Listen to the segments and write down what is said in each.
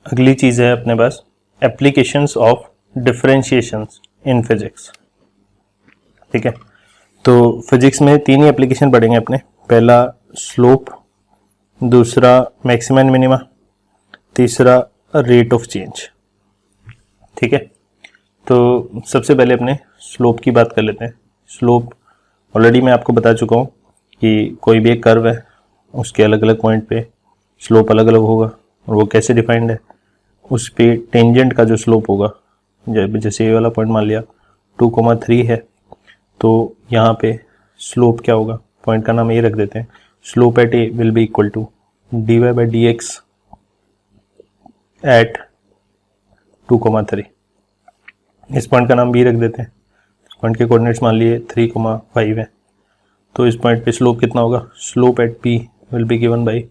अगली चीज है अपने पास applications of differentiations in physics. ठीक है, तो फिजिक्स में तीन ही एप्लीकेशन पढ़ेंगे अपने। पहला स्लोप, दूसरा मैक्सिमम एंड मिनिमा, तीसरा रेट ऑफ चेंज। ठीक है, तो सबसे पहले अपने स्लोप की बात कर लेते हैं। स्लोप ऑलरेडी मैं आपको बता चुका हूँ कि कोई भी एक कर्व है, उसके अलग अलग पॉइंट पे स्लोप अलग अलग होगा, और वो कैसे डिफाइंड है, उस पे टेंजेंट का जो स्लोप होगा, जैसे ये वाला पॉइंट मान लिया 2,3 है, तो यहाँ पे स्लोप क्या होगा, पॉइंट का नाम ये रख देते हैं, slope at A will be equal to dy/dx at 2,3। इस पॉइंट का नाम भी रख देते हैं। पॉइंट के कोऑर्डिनेट्स मान लिए 3,5 है, तो इस पॉइंट पे स्लोप कितना होगा, slope eight p will be given by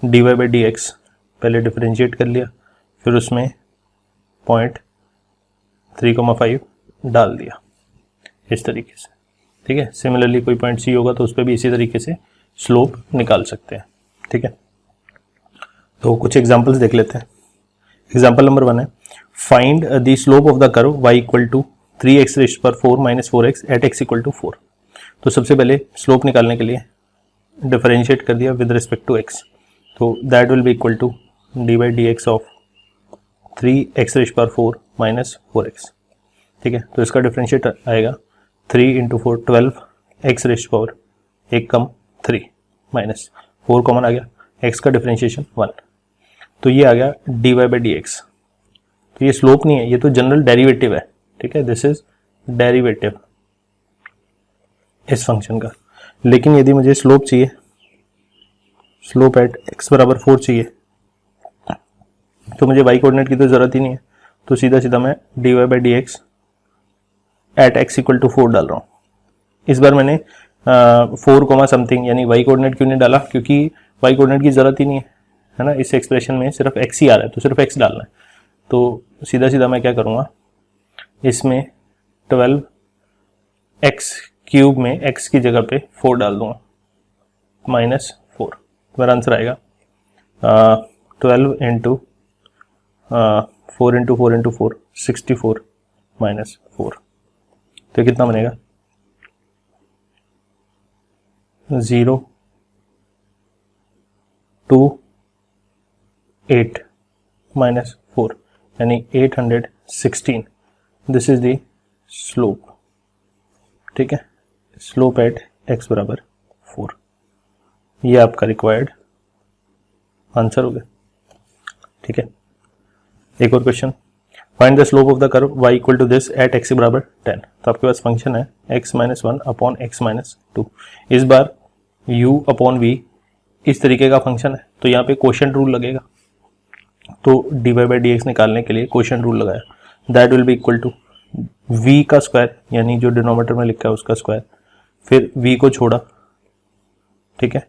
dy/dx। पहले डिफरेंशिएट कर लिया, फिर उसमें पॉइंट 3,5 डाल दिया इस तरीके से। ठीक है, सिमिलरली कोई पॉइंट सी होगा तो उस पर भी इसी तरीके से स्लोप निकाल सकते हैं। ठीक है, तो कुछ एग्जांपल्स देख लेते हैं। एग्जांपल नंबर 1 है, find the slope of the curve y equal to 3x⁴ minus 4x at x equal to 4। तो सबसे पहले स्लोप निकालने के लिए डिफरेंशिएट कर दिया विद रिस्पेक्ट टू x, तो that will be equal to dy/dx of 3x⁴ minus 4x। ठीक है, तो इसका डिफरेंशिएट आएगा 3 × 4 12 x⁴ एक कम 3 माइनस 4 कॉमन आ गया, x का डिफरेंशिएशन 1, तो ये आ गया dy/dx। तो ये स्लोप नहीं है, ये तो जनरल डेरिवेटिव है। ठीक है, दिस इज डेरिवेटिव इस फंक्शन का। लेकिन यदि मुझे स्लोप चाहिए, स्लोप एट x बराबर 4 चाहिए, तो मुझे y कोऑर्डिनेट की तो जरूरत ही नहीं है, तो सीधा सीधा मैं dy/dx eight x equal to 4 डाल रहा हूँ। इस बार मैंने 4, समथिंग यानी y कोऑर्डिनेट क्यों नहीं डाला, क्योंकि y कोऑर्डिनेट की जरूरत ही नहीं है ना, इस एक्सप्रेशन में सिर्फ x ही आ रहा है, तो सिर्फ x डालना है। तो सीधा सीधा मैं क्या करूँगा, इसमें 12x³ में x की जगह पे 4 डाल दूंगा, माइनस 4। मेरा आंसर आएगा 12 × 4 × 4 × 4 64 माइनस 4। तो कितना बनेगा 0 2 8 माइनस 4 यानी 816। This is the slope. ठीक है, स्लोप एट x बराबर 4, ये आपका रिक्वायर्ड आंसर हो गया। ठीक है, एक और question, find the slope of the curve y equal to this at x बराबर 10। तो आपके पास फंक्शन है x-1 अपॉन x-2। इस बार u अपॉन v इस तरीके का फंक्शन है, तो यहाँ पे क्वोशिएंट रूल लगेगा। तो dy/dx निकालने के लिए क्वोशिएंट रूल लगाया, that will be equal to v का स्क्वायर, यानी जो डिनोमिनेटर में लिखा है उसका स्क्वायर, फिर v को छोड़ा। ठीक है,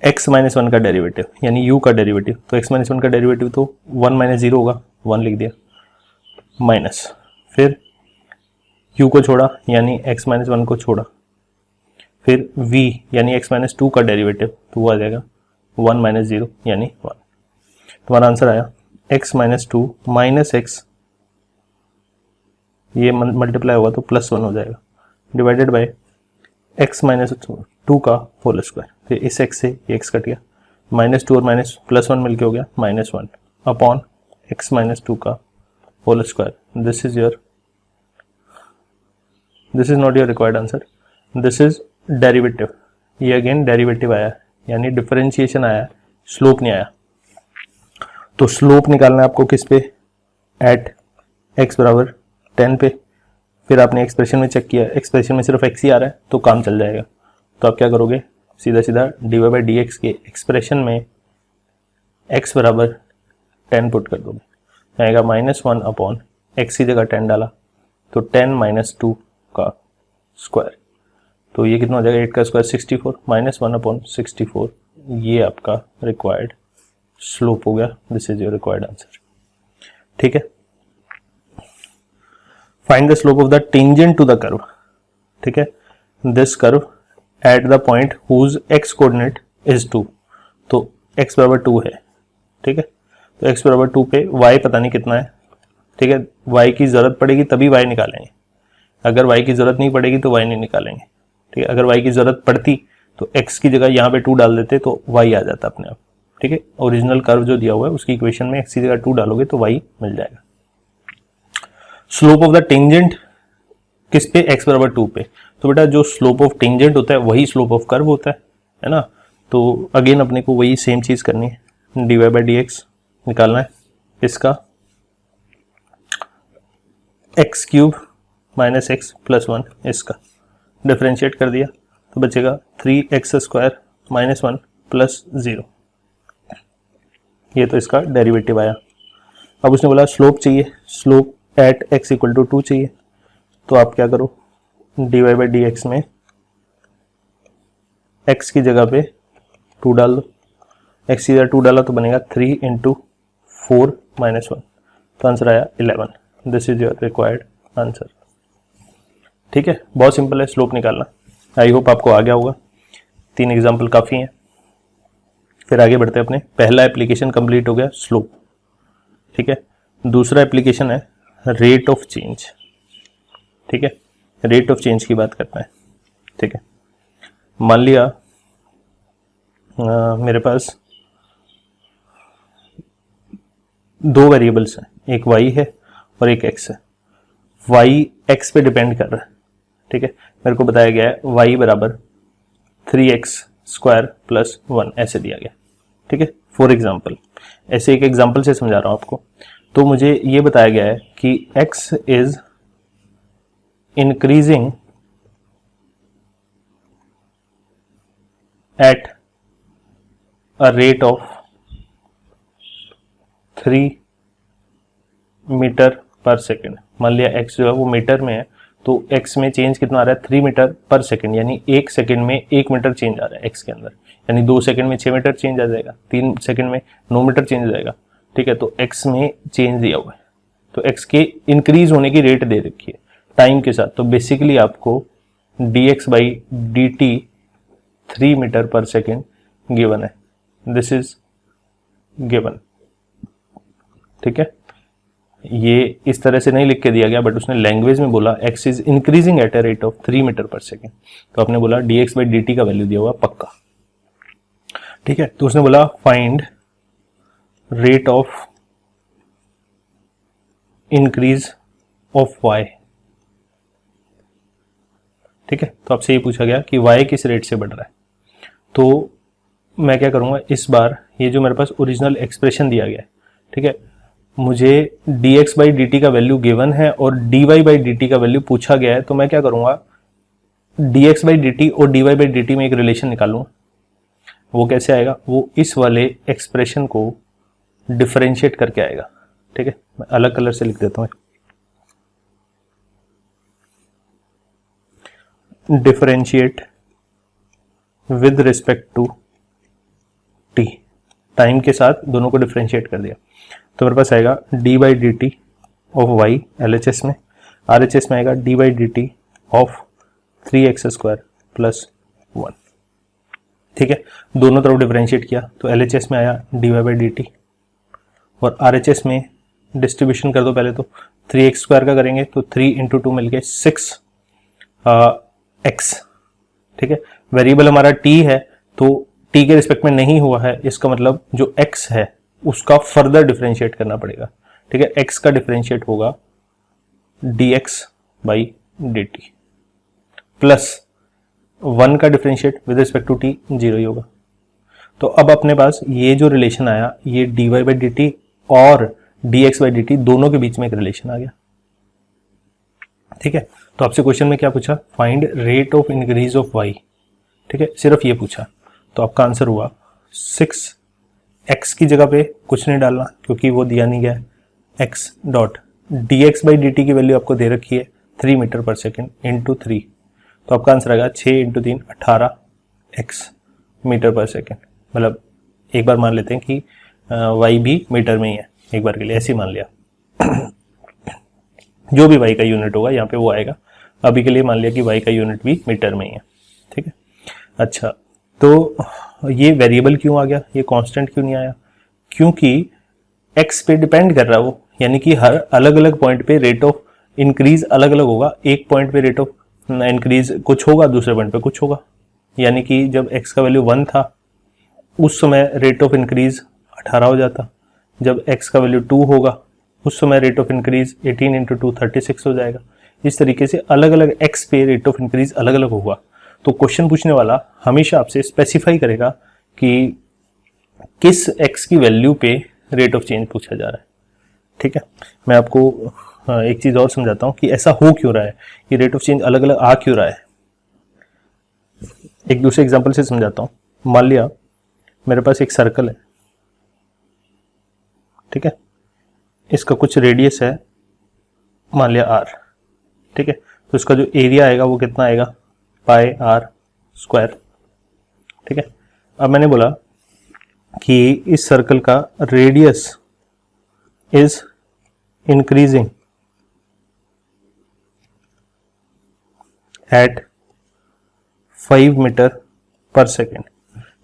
x-1 का डेरिवेटिव यानी u का डेरिवेटिव, तो x-1 का डेरिवेटिव तो 1 - 0 होगा, 1 लिख दिया, माइनस, फिर u को छोड़ा यानी x-1 को छोड़ा, फिर v यानी x-2 का डेरिवेटिव, तो वो आ जाएगा 1 - 0 यानी 1। तुम्हारा आंसर आया x-2 माइनस x, ये मल्टीप्लाई होगा तो +1 हो जाएगा, डिवाइडेड बाय x-2 का होल स्क्वायर, फिर इस x से ये x कट गया, -2 और माइनस +1 मिलके हो गया -1 अपॉन x-2 का whole square. This is not your required answer, this is derivative. ये अगेन डेरिवेटिव आया यानी डिफरेंशिएशन आया, स्लोप नहीं आया। तो स्लोप निकालना है आपको किस पे, एट x बराबर 10 पे। फिर आपने एक्सप्रेशन में चेक किया, एक्सप्रेशन में सिर्फ x ही आ रहा है, तो काम चल जाएगा। तो आप क्या करोगे, सीधा सीधा dy/dx के एक्सप्रेशन में x बराबर 10 पुट कर दोगे, आएगा -1 अपॉन x की जगह 10 डाला, तो 10 - 2 का स्क्वायर, तो ये कितना हो जाएगा, 8 का स्क्वायर 64, -1 अपॉन 64, ये आपका रिक्वायर्ड स्लोप हो गया। This is your required answer. ठीक है, find the slope of the tangent to the curve. ठीक है, this curve at the point whose x coordinate is 2, तो x बराबर 2 है। ठीक है, तो x बराबर 2 पे y पता नहीं कितना है, ठीक है, y की ज़रूरत पड़ेगी तभी y निकालेंगे, अगर y की ज़रूरत नहीं पड़ेगी तो y नहीं निकालेंगे, ठीक है। अगर y की ज़रूरत पड़ती तो x की जगह यहाँ पे 2 डाल देते तो y आ जाता अपने आप, ठीक है। ओरिजिनल कर्व जो दिया हुआ है उसकी इक्वेशन में x की जगह 2 डालोगे तो y मिल जाएगा। स्लोप ऑफ द टेंजेंट किस पे, x बराबर 2 पे, तो बेटा जो स्लोप ऑफ टेंजेंट होता है वही स्लोप ऑफ कर्व होता है ना। तो अगेन अपने को वही सेम चीज करनी है, dy बाई डी एक्स निकालना है, इसका x cube minus x plus 1 इसका डिफ्रेंशिएट कर दिया तो बचेगा 3x स्क्वायर माइनस 1 प्लस 0, ये तो इसका डेरिवेटिव आया। अब उसने बोला स्लोप चाहिए, slope at x equal to 2 चाहिए, तो आप क्या करो, dy बाई डी एक्स में x की जगह पे 2 डाल दो, x की जगह 2 डाला तो बनेगा 3 इंटू 4 माइनस 1, तो आंसर आया 11। This is your required answer, ठीक है। बहुत सिंपल है स्लोप निकालना, आई होप आपको आ गया होगा। 3 एग्जाम्पल काफ़ी हैं, फिर आगे बढ़ते हैं अपने। पहला एप्लीकेशन कंप्लीट हो गया स्लोप, ठीक है। दूसरा एप्लीकेशन है रेट ऑफ चेंज, ठीक है, रेट ऑफ चेंज की बात करना है, ठीक है। मान लिया मेरे पास 2 वेरिएबल्स हैं, एक y है और एक x है। y x पे डिपेंड कर रहा है, ठीक है। मेरे को बताया गया है y बराबर 3x स्क्वायर प्लस 1 ऐसे दिया गया, ठीक है। फॉर एग्जाम्पल, ऐसे एक एग्जाम्पल से समझा रहा हूं आपको। तो मुझे ये बताया गया है कि x is increasing at a rate of 3 metre पर सेकेंड। मान लिया x जो है वो मीटर में है, तो x में चेंज कितना आ रहा है, 3 मीटर पर सेकेंड, यानी 1 सेकेंड में 1 मीटर चेंज आ रहा है x के अंदर, यानी 2 सेकेंड में 6 मीटर चेंज आ जाएगा, 3 सेकेंड में 9 मीटर चेंज आ जाएगा, ठीक है। तो x में चेंज दिया हुआ है, तो x के इंक्रीज होने की रेट दे रखी है टाइम के साथ। तो बेसिकली आपको dx by D T 3 metre पर सेकेंड गिवन है, दिस इज गिवन, ठीक है। ये इस तरह से नहीं लिख के दिया गया, बट उसने लैंग्वेज में बोला x is increasing at a rate of 3 metre पर सेकेंड, तो आपने बोला dx बाई डी टी का वैल्यू दिया हुआ पक्का, ठीक है। तो उसने बोला find rate of increase of y, ठीक है। तो आपसे ये पूछा गया कि y किस रेट से बढ़ रहा है, तो मैं क्या करूंगा, इस बार ये जो मेरे पास ओरिजिनल एक्सप्रेशन दिया गया है, ठीक है, मुझे dx बाई डी टी का वैल्यू गिवन है और dy बाई डी टी का वैल्यू पूछा गया है, तो मैं क्या करूंगा, dx बाई डी टी और dy बाई डी टी में एक रिलेशन निकालूंगा। वो कैसे आएगा, वो इस वाले एक्सप्रेशन को डिफरेंशिएट करके आएगा, ठीक है। मैं अलग कलर से लिख देता हूं, differentiate with respect to t, time के साथ दोनों को डिफरेंशिएट कर दिया, तो मेरे पास आएगा D by D T of Y LHS में, RHS में आएगा D by D T of 3x square plus 1, ठीक है। दोनों तरफ डिफरेंशिएट किया तो LHS में आया D Y by D T, और RHS में डिस्ट्रीब्यूशन कर दो पहले, तो 3x स्क्वायर का करेंगे तो 3 इंटू 2 मिल के 6 x, ठीक है। वेरिएबल हमारा t है, तो t के रिस्पेक्ट में नहीं हुआ है, इसका मतलब जो x है उसका फर्दर डिफरेंशिएट करना पड़ेगा, ठीक है। x का डिफरेंशिएट होगा dx by D T plus 1 का differentiate with respect to t 0 ही होगा। तो अब अपने पास ये जो रिलेशन आया, ये dy बाई डी टी और dx बाई डी टी दोनों के बीच में एक रिलेशन आ गया, ठीक है। तो आपसे क्वेश्चन में क्या पूछा, find rate of increase of y, ठीक है, सिर्फ ये पूछा। तो आपका आंसर हुआ 6x की जगह पे कुछ नहीं डालना क्योंकि वो दिया नहीं गया है, x dot dx by D T की वैल्यू आपको दे रखी है 3 मीटर पर सेकेंड इंटू 3, तो आपका आंसर आएगा 6 इंटू 3 18x मीटर पर सेकेंड। मतलब एक बार मान लेते हैं कि y भी मीटर में ही है, एक बार के लिए ऐसे ही मान लिया जो भी y का यूनिट होगा यहाँ पे वो आएगा, अभी के लिए मान लिया कि y का यूनिट भी मीटर में ही है, ठीक है। अच्छा, तो ये वेरिएबल क्यों आ गया, ये कांस्टेंट क्यों नहीं आया, क्योंकि एक्स पे डिपेंड कर रहा है वो, यानी कि हर अलग अलग पॉइंट पे रेट ऑफ इंक्रीज अलग अलग होगा। एक पॉइंट पे रेट ऑफ इंक्रीज कुछ होगा, दूसरे पॉइंट पे कुछ होगा। यानी कि जब x का वैल्यू 1 था उस समय रेट ऑफ इंक्रीज 18 हो जाता, जब x का वैल्यू 2 होगा उस समय रेट ऑफ इंक्रीज 18 इंटू 2 36 हो जाएगा। इस तरीके से अलग अलग x पे रेट ऑफ इंक्रीज अलग अलग होगा। तो क्वेश्चन पूछने वाला हमेशा आपसे स्पेसिफाई करेगा कि किस x की वैल्यू पे रेट ऑफ चेंज पूछा जा रहा है। ठीक है, मैं आपको एक चीज और समझाता हूं कि ऐसा हो क्यों रहा है, कि रेट ऑफ चेंज अलग अलग आ क्यों रहा है। एक दूसरे एग्जांपल से समझाता हूं। मान लिया मेरे पास एक सर्कल है, ठीक है, इसका कुछ रेडियस है मान लिया r, ठीक है, तो इसका जो एरिया आएगा वो कितना आएगा, पाई r स्क्वायर। ठीक है, अब मैंने बोला कि इस सर्कल का radius is increasing at 5 metre पर सेकेंड।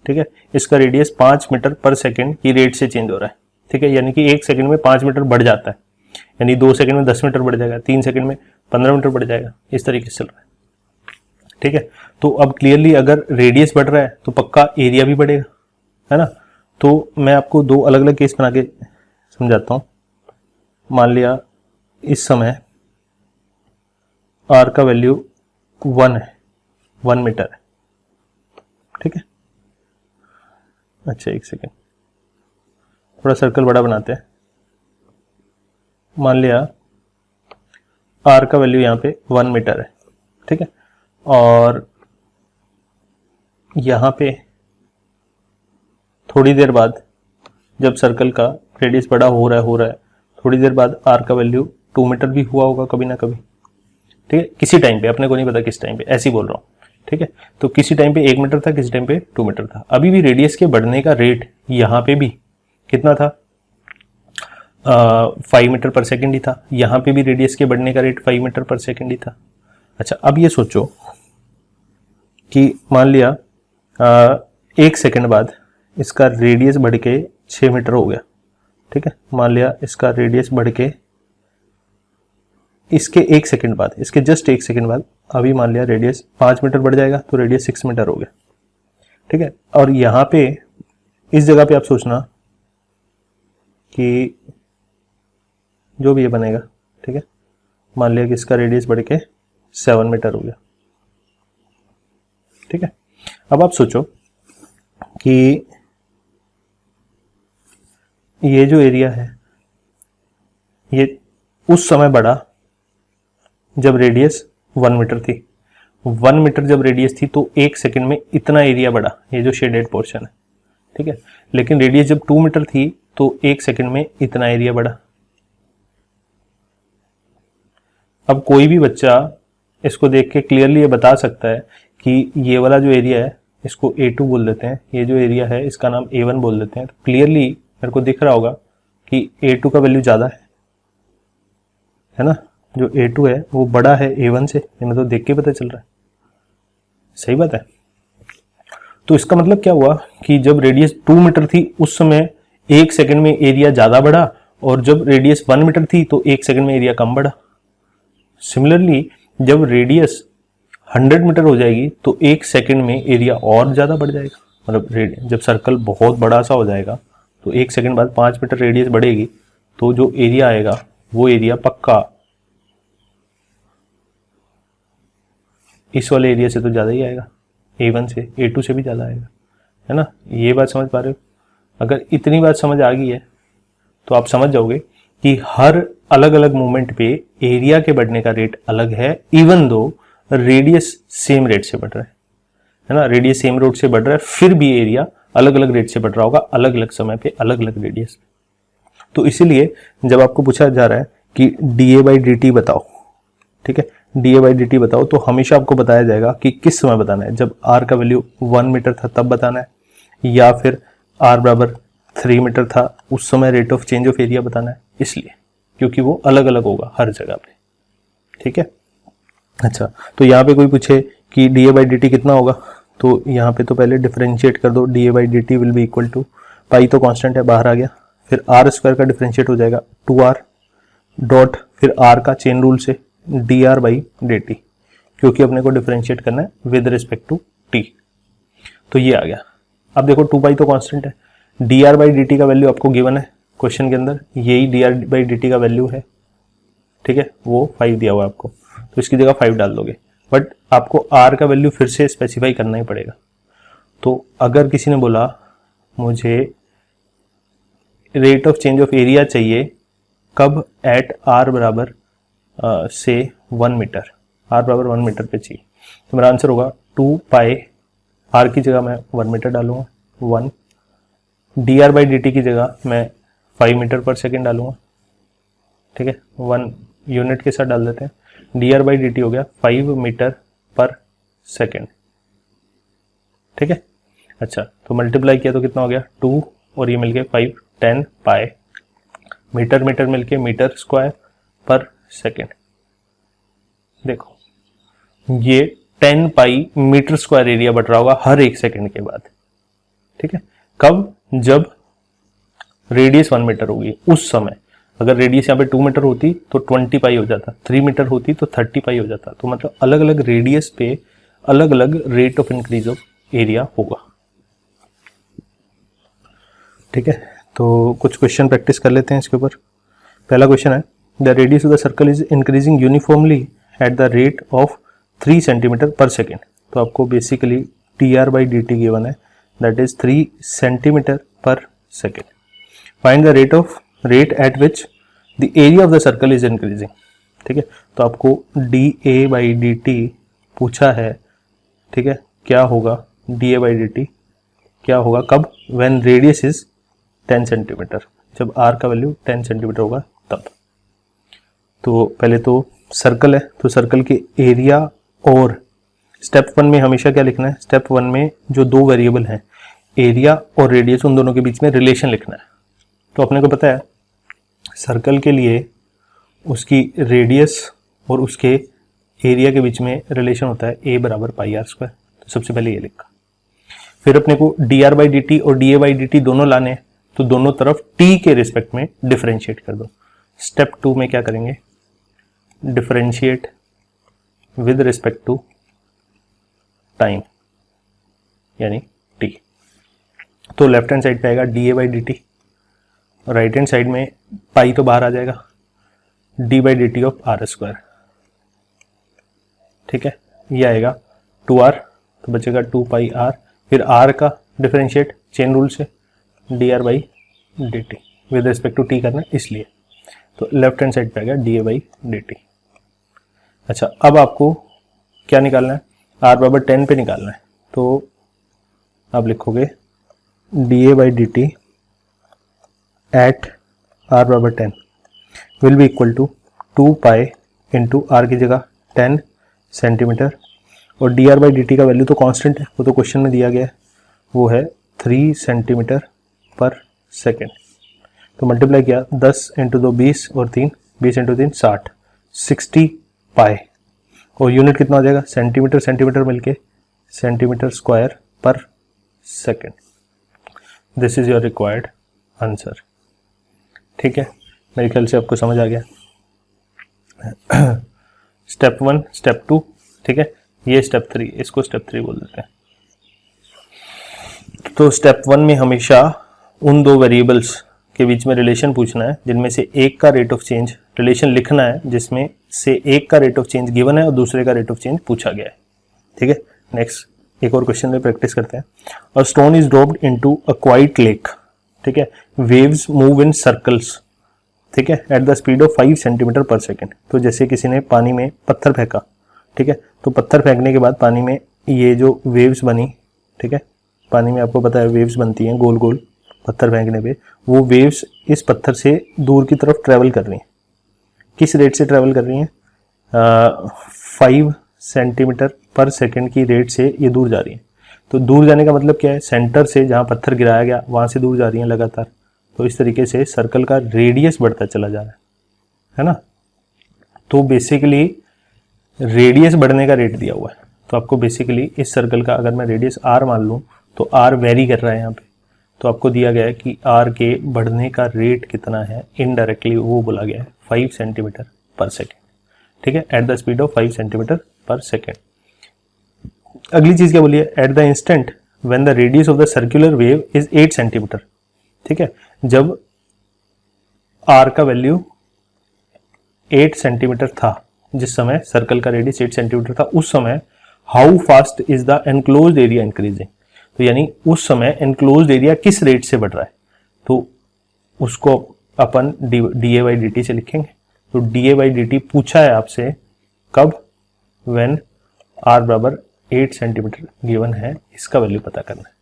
ठीक है, इसका रेडियस 5 मीटर पर सेकेंड की रेट से चेंज हो रहा है। ठीक है, यानी कि 1 सेकेंड में 5 मीटर बढ़ जाता है, यानी 2 सेकेंड में 10 मीटर बढ़ जाएगा, 3 सेकेंड में 15 मीटर बढ़ जाएगा, इस तरीके से चल रहा है। ठीक है, तो अब क्लियरली अगर रेडियस बढ़ रहा है तो पक्का एरिया भी बढ़ेगा, है ना। तो मैं आपको दो अलग अलग केस बना के समझाता हूं। मान लिया इस समय r का वैल्यू 1 है, 1 मीटर है। ठीक है, अच्छा एक सेकेंड, थोड़ा सर्कल बड़ा बनाते हैं। मान लिया r का वैल्यू यहाँ पे 1 मीटर है। ठीक है, और यहाँ पे थोड़ी देर बाद जब सर्कल का रेडियस बड़ा हो रहा है, थोड़ी देर बाद r का वैल्यू 2 मीटर भी हुआ होगा कभी ना कभी। ठीक है, किसी टाइम पे, अपने को नहीं पता किस टाइम पे, ऐसे ही बोल रहा हूँ। ठीक है, तो किसी टाइम पे 1 मीटर था, किसी टाइम पे 2 मीटर था। अभी भी रेडियस के बढ़ने का रेट यहाँ पे भी कितना था, 5 मीटर पर सेकेंड ही था। यहाँ पे भी रेडियस के बढ़ने का रेट 5 मीटर पर सेकेंड ही था। अच्छा, अब ये सोचो कि मान लिया 1 सेकेंड बाद इसका रेडियस बढ़ के 6 मीटर हो गया। ठीक है, मान लिया इसका रेडियस बढ़ के इसके 1 सेकेंड बाद, इसके जस्ट 1 सेकेंड बाद अभी मान लिया रेडियस 5 मीटर बढ़ जाएगा, तो रेडियस 6 मीटर हो गया। ठीक है, और यहाँ पे इस जगह पे आप सोचना कि जो भी ये बनेगा, ठीक है, मान लिया कि इसका रेडियस बढ़ के 7 मीटर हो गया। ठीक है, अब आप सोचो कि ये जो एरिया है ये उस समय बढ़ा जब रेडियस 1 मीटर थी। 1 मीटर जब रेडियस थी तो 1 सेकेंड में इतना एरिया बढ़ा, ये जो शेडेड पोर्शन है। ठीक है, लेकिन रेडियस जब 2 मीटर थी तो 1 सेकेंड में इतना एरिया बढ़ा। अब कोई भी बच्चा इसको देख के क्लियरली ये बता सकता है कि ये वाला जो एरिया है इसको A2 बोल देते हैं, ये जो एरिया है इसका नाम A1 बोल देते हैं। तो क्लियरली मेरे को दिख रहा होगा कि A2 का वैल्यू ज़्यादा है ना, जो A2 है वो बड़ा है A1 से, ये मैं तो देख के पता चल रहा है। सही बात है। तो इसका मतलब क्या हुआ कि जब रेडियस 2 मीटर थी उस समय 1 सेकेंड में एरिया ज़्यादा बढ़ा, और जब रेडियस 1 मीटर थी तो 1 सेकेंड में एरिया कम बढ़ा। सिमिलरली जब रेडियस 100 मीटर हो जाएगी तो 1 सेकेंड में एरिया और ज़्यादा बढ़ जाएगा। मतलब जब सर्कल बहुत बड़ा सा हो जाएगा तो 1 सेकेंड बाद 5 मीटर रेडियस बढ़ेगी तो जो एरिया आएगा वो एरिया पक्का इस वाले एरिया से तो ज़्यादा ही आएगा, A1 से, A2 से भी ज़्यादा आएगा, है ना। ये बात समझ पा रहे हो। अगर इतनी बात समझ आ गई है तो आप समझ जाओगे कि हर अलग अलग मोमेंट पे एरिया के बढ़ने का रेट अलग है, even though radius same rate से बढ़ रहा है ना। रेडियस सेम रेट से बढ़ रहा है फिर भी एरिया अलग अलग रेट से बढ़ रहा होगा, अलग अलग समय पे अलग अलग रेडियस। तो इसीलिए जब आपको पूछा जा रहा है कि dA/dt बताओ, ठीक है, dA/dt बताओ, तो हमेशा आपको बताया जाएगा कि किस समय बताना है। जब r का वैल्यू 1 मीटर था तब बताना है, या फिर r बराबर 3 मीटर था उस समय rate of change of area बताना है, इसलिए क्योंकि वो अलग अलग होगा हर जगह पे। ठीक है, अच्छा, तो यहाँ पे कोई पूछे कि dA/dt कितना होगा, तो यहाँ पे तो पहले डिफरेंशिएट कर दो। dA/dt will be equal to, pi तो कांस्टेंट है बाहर आ गया, फिर आर स्क्वायर का डिफरेंशिएट हो जाएगा 2r डॉट फिर r का चेन रूल से dr बाई dt, क्योंकि अपने को डिफरेंशिएट करना है विद रिस्पेक्ट टू t। तो ये आ गया। अब देखो 2 पाई तो कांस्टेंट है, dr बाई dt का वैल्यू आपको गिवन है क्वेश्चन के अंदर, यही dr बाई dt का वैल्यू है, ठीक है, वो 5 दिया हुआ है आपको, तो इसकी जगह 5 डाल दोगे, बट आपको r का वैल्यू फिर से स्पेसिफाई करना ही पड़ेगा। तो अगर किसी ने बोला मुझे rate of change of area चाहिए कब, एट r बराबर से 1 मीटर, r बराबर 1 मीटर पे चाहिए, तो मेरा आंसर होगा 2 पाई, r की जगह मैं 1 मीटर डालूंगा 1, dr बाई dt की जगह मैं 5 मीटर पर सेकेंड डालूंगा, ठीक है, 1 यूनिट के साथ डाल देते हैं, dr बाई dt हो गया 5 मीटर पर सेकेंड, ठीक है। अच्छा, तो मल्टीप्लाई किया तो कितना हो गया 2 और ये मिलके 5, 10 पाई, मीटर मीटर मिलके मीटर स्क्वायर पर सेकेंड। देखो ये 10 पाई मीटर स्क्वायर एरिया बढ़ रहा होगा हर एक सेकेंड के बाद, ठीक है। कब, जब रेडियस 1 मीटर होगी उस समय। अगर रेडियस यहाँ पे 2 मीटर होती तो 20 पाई हो जाता, 3 मीटर होती तो 30 पाई हो जाता। तो मतलब अलग अलग रेडियस पे अलग अलग rate of increase of area होगा, ठीक है। तो कुछ क्वेश्चन प्रैक्टिस कर लेते हैं इसके ऊपर। पहला क्वेश्चन है, the radius of the circle is increasing uniformly at the rate of 3 centimetre per second. तो आपको basically dr by dt given है, that is 3 centimetre per second. Find the rate at which the area of the circle is increasing, ठीक है। तो आपको dA by dt पूछा है, ठीक है, क्या होगा dA बाई dt क्या होगा कब, व्हेन रेडियस इज 10 सेंटीमीटर, जब r का वैल्यू 10 सेंटीमीटर होगा तब। तो पहले तो सर्कल है, तो सर्कल के एरिया और स्टेप 1 में हमेशा क्या लिखना है, स्टेप 1 में जो दो वेरिएबल हैं एरिया और रेडियस, उन दोनों के बीच में रिलेशन लिखना है। तो अपने को पता है सर्कल के लिए उसकी रेडियस और उसके एरिया के बीच में रिलेशन होता है a बराबर पाई r स्क्वायर। तो सबसे पहले ये लिखा, फिर अपने को dr बाई dt और dA बाई dt दोनों लाने हैं, तो दोनों तरफ t के रिस्पेक्ट में डिफरेंशिएट कर दो। स्टेप 2 में क्या करेंगे, differentiate with respect to time यानी t। तो लेफ्ट हैंड साइड पे आएगा dA by dt, right hand side में पाई तो बाहर आ जाएगा, d by dt of r square, ठीक है, ये आएगा 2r, तो बचेगा 2 पाई r, फिर r का डिफरेंशिएट चेन रूल से dr by dt with respect to t करना है इसलिए, तो लेफ्ट हैंड साइड पे आ गया dA बाई dt। अच्छा, अब आपको क्या निकालना है, r बराबर 10 पे निकालना है, तो आप लिखोगे dA by dt at r बराबर 10 will be equal to 2 pi into r की जगह 10 सेंटीमीटर, और dr बाई dt का वैल्यू तो कांस्टेंट है, वो तो क्वेश्चन में दिया गया है, वो है 3 सेंटीमीटर पर सेकेंड। तो मल्टीप्लाई किया 10 इंटू 2 20 और 3 20 इंटू 3 60, 60 पाई, और यूनिट कितना हो जाएगा, सेंटीमीटर सेंटीमीटर मिलके सेंटीमीटर स्क्वायर पर second. This is your required answer, ठीक है। मेरे ख्याल से आपको समझ आ गया। स्टेप 1, स्टेप 2, ठीक है, ये स्टेप 3, इसको स्टेप 3 बोल देते हैं। तो स्टेप 1 में हमेशा उन दो वेरिएबल्स के बीच में रिलेशन पूछना है, जिनमें से एक का रेट ऑफ चेंज, रिलेशन लिखना है जिसमें से एक का रेट ऑफ चेंज गिवन है और दूसरे का रेट ऑफ चेंज पूछा गया है, ठीक है। नेक्स्ट एक और क्वेश्चन में प्रैक्टिस करते हैं। A stone is dropped into a quite lake, ठीक है, वेव्स मूव इन सर्कल्स, ठीक है, at the speed of 5 centimetre per second. तो जैसे किसी ने पानी में पत्थर फेंका, ठीक है, तो पत्थर फेंकने के बाद पानी में ये जो वेव्स बनी, ठीक है, पानी में आपको पता है वेव्स बनती हैं गोल गोल पत्थर फेंकने पे, वो वेव्स इस पत्थर से दूर की तरफ ट्रेवल कर रही हैं। किस रेट से ट्रेवल कर रही हैं, 5 सेंटीमीटर पर सेकेंड की रेट से ये दूर जा रही हैं। तो दूर जाने का मतलब क्या है, सेंटर से जहाँ पत्थर गिराया गया वहाँ से दूर जा रही हैं लगातार। तो इस तरीके से सर्कल का रेडियस बढ़ता चला जा रहा है ना। तो बेसिकली रेडियस बढ़ने का रेट दिया हुआ है, तो आपको बेसिकली इस सर्कल का अगर मैं रेडियस r मान लूँ तो r वेरी कर रहा है यहाँ पे, तो आपको दिया गया है कि आर के बढ़ने का रेट कितना है, इनडायरेक्टली वो बोला गया है 5 सेंटीमीटर पर सेकेंड, ठीक है, at the speed of 5 centimetre per second. अगली चीज क्या बोली है, at the instant when the radius of the circular wave is 8 centimetre, ठीक है, जब आर का वैल्यू 8 सेंटीमीटर था, जिस समय सर्कल का रेडियस 8 सेंटीमीटर था, उस समय how fast is the enclosed area increasing, तो यानी उस समय एनक्लोज्ड एरिया किस रेट से बढ़ रहा है, तो उसको अपन D A by D T से लिखेंगे। तो D A by D T पूछा है आपसे कब, व्हेन आर बराबर 8 सेंटीमीटर गिवन है, इसका वैल्यू पता करना है।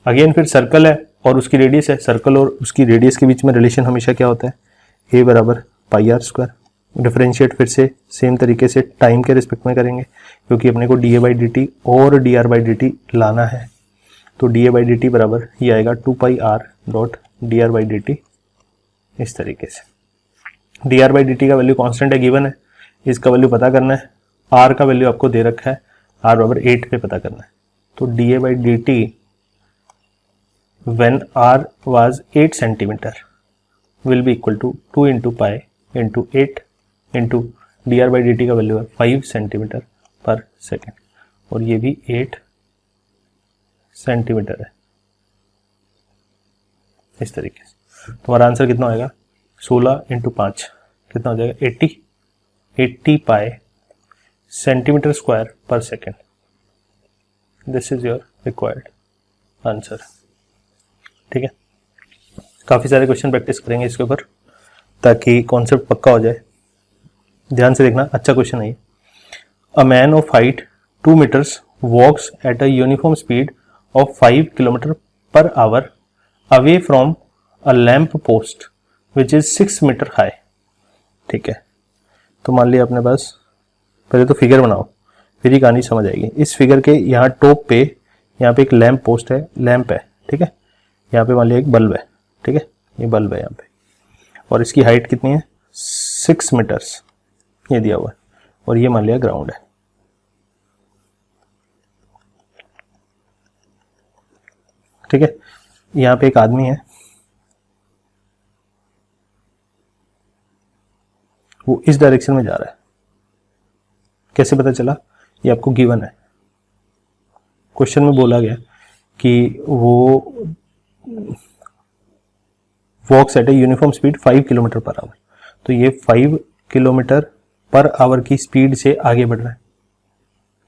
अगेन फिर सर्कल है और उसकी रेडियस है, सर्कल और उसकी रेडियस के बीच में रिलेशन हमेशा क्या होता है, ए बराबर पाई आर स्क्वायर। डिफरेंशिएट फिर से सेम तरीके से टाइम के रिस्पेक्ट में करेंगे, क्योंकि अपने को D A by D T और D R by D T लाना है। तो D A by D T बराबर ये आएगा 2 pi R dot D R by D T, इस तरीके से। D R by D T का वैल्यू कॉन्स्टेंट है, गिवन है, इसका वैल्यू पता करना है। आर का वैल्यू आपको दे रखा है, आर बराबर 8 पे पता करना है। तो D A by D T when r was 8 centimeter will be equal to 2 into pi into 8 into dr by dt का वैल्यू है 5 सेंटीमीटर पर सेकेंड, और ये भी 8 सेंटीमीटर है, इस तरीके से। तुम्हारा आंसर कितना होगा, 16 इंटू 5 कितना हो जाएगा, 80 पाई सेंटीमीटर स्क्वायर पर second. This is your required answer, ठीक है। काफी सारे क्वेश्चन प्रैक्टिस करेंगे इसके ऊपर ताकि कॉन्सेप्ट पक्का हो जाए। ध्यान से देखना, अच्छा क्वेश्चन है ये। A man of height 2 metres walks at a uniform speed of 5 kilometre per hour away from a lamp post which is 6 metre high, ठीक है। तो मान लिया अपने पास, पहले तो फिगर बनाओ फिर ही कहानी समझ आएगी। इस फिगर के यहाँ टॉप पे यहाँ पे एक लैंप पोस्ट है, लैंप है, ठीक है। यहाँ पे मान लिया एक बल्ब है, ठीक है, ये बल्ब है यहाँ पे, और इसकी हाइट कितनी है, 6 मीटर्स ये दिया हुआ है, और ये मान लिया ग्राउंड है, ठीक है। यहाँ पे एक आदमी है, वो इस डायरेक्शन में जा रहा है। कैसे पता चला, ये आपको गिवन है, क्वेश्चन में बोला गया कि वो walks at a uniform speed 5 kilometre per hour, तो ये 5 किलोमीटर पर आवर की स्पीड से आगे बढ़ रहा है,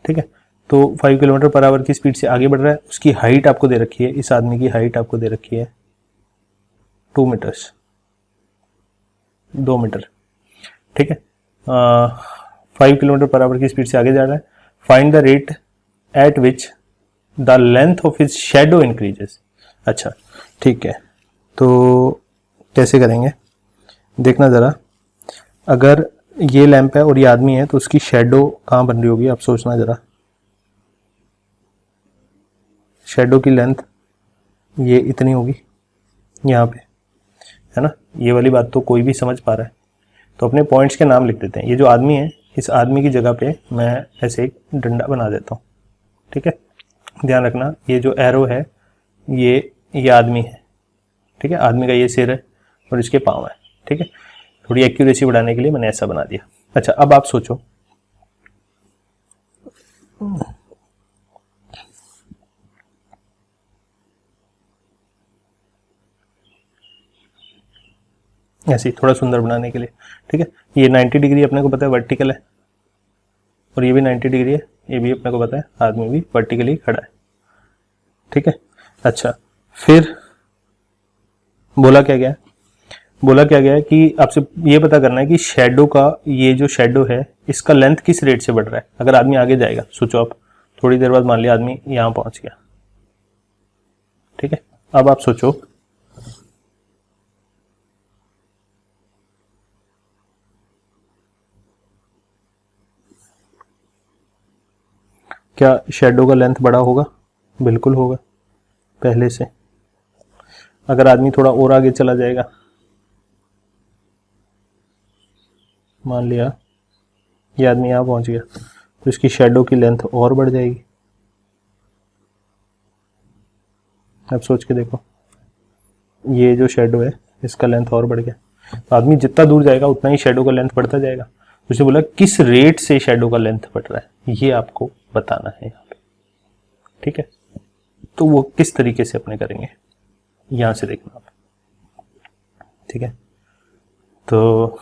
ठीक है। तो 5 किलोमीटर पर आवर की स्पीड से आगे बढ़ रहा है। उसकी हाइट आपको दे रखी है, इस आदमी की हाइट आपको दे रखी है 2 मीटर्स, 2 मीटर, ठीक है। 5 किलोमीटर पर आवर की स्पीड से आगे जा रहा है। Find the rate at which the length of his shadow increases. अच्छा, ठीक है, तो कैसे करेंगे देखना जरा। अगर ये लैंप है और ये आदमी है तो उसकी शैडो कहाँ बन रही होगी, आप सोचना जरा। शैडो की लेंथ ये इतनी होगी यहाँ पे, है ना। ये वाली बात तो कोई भी समझ पा रहा है। तो अपने पॉइंट्स के नाम लिख देते हैं। ये जो आदमी है, इस आदमी की जगह पे मैं ऐसे एक डंडा बना देता हूँ, ठीक है। ध्यान रखना, ये जो एरो है ये आदमी है, ठीक है। आदमी का ये सिर है और इसके पाँव है, ठीक है। थोड़ी एक्यूरेसी बढ़ाने के लिए मैंने ऐसा बना दिया। अच्छा, अब आप सोचो, ऐसे थोड़ा सुंदर बनाने के लिए, ठीक है। ये 90 डिग्री अपने को पता है वर्टिकल है, और ये भी 90 डिग्री है, ये भी अपने को पता है, आदमी भी वर्टिकली खड़ा है, ठीक है। अच्छा, फिर बोला क्या गया, बोला क्या गया है कि आपसे ये पता करना है कि शैडो का, ये जो शैडो है इसका लेंथ किस रेट से बढ़ रहा है। अगर आदमी आगे जाएगा, सोचो आप, थोड़ी देर बाद मान लिया आदमी यहां पहुंच गया, ठीक है। अब आप सोचो, क्या शैडो का लेंथ बड़ा होगा? बिल्कुल होगा पहले से। अगर आदमी थोड़ा और आगे चला जाएगा, मान लिया ये आदमी यहां पहुंच गया, तो इसकी शैडो की लेंथ और बढ़ जाएगी, अब सोच के देखो, ये जो शेडो है इसका लेंथ और बढ़ गया, तो आदमी जितना दूर जाएगा उतना ही शेडो का लेंथ बढ़ता जाएगा। तो उसने बोला किस रेट से शेडो का लेंथ बढ़ रहा है, ये आपको बताना है यहाँ पे, ठीक है। तो वो किस तरीके से अपने करेंगे, यहां से देखना आप, ठीक है। तो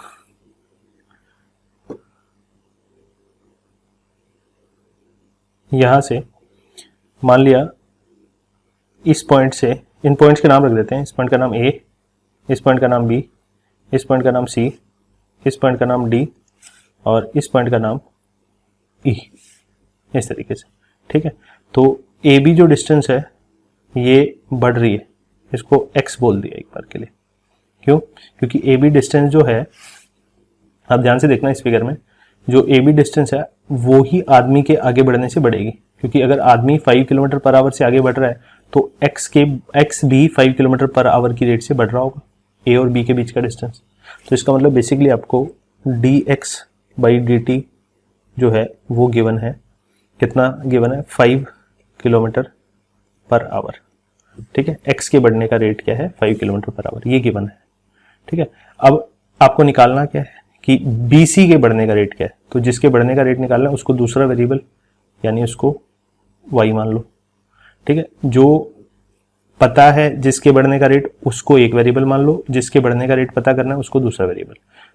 यहां से मान लिया इस पॉइंट से, इन पॉइंट्स के नाम रख देते हैं, इस पॉइंट का नाम ए, इस पॉइंट का नाम बी, इस पॉइंट का नाम सी, इस पॉइंट का नाम डी और इस पॉइंट का नाम ई, इस तरीके से, ठीक है। तो ए बी जो डिस्टेंस है ये बढ़ रही है, इसको x बोल दिया एक बार के लिए, क्यों? क्योंकि ए बी डिस्टेंस जो है, आप ध्यान से देखना इस फिगर में, जो ए बी डिस्टेंस है वो ही आदमी के आगे बढ़ने से बढ़ेगी, क्योंकि अगर आदमी 5 किलोमीटर पर आवर से आगे बढ़ रहा है तो x भी 5 किलोमीटर पर आवर की रेट से बढ़ रहा होगा, ए और बी के बीच का डिस्टेंस। तो इसका मतलब बेसिकली आपको dx/dt जो है वो गिवन है, कितना गिवन है, 5 किलोमीटर पर आवर, ठीक है। x के बढ़ने का रेट क्या है, 5 किलोमीटर पर आवर, ये गिवन है, ठीक है। अब आपको निकालना क्या है कि BC के बढ़ने का रेट क्या है, तो जिसके बढ़ने का रेट निकालना है उसको दूसरा वेरिएबल यानी उसको y मान लो, ठीक है। जो पता है जिसके बढ़ने का रेट उसको एक वेरिएबल मान लो, जिसके बढ़ने का रेट पता करना है उसको दूसरा वेरिएबल।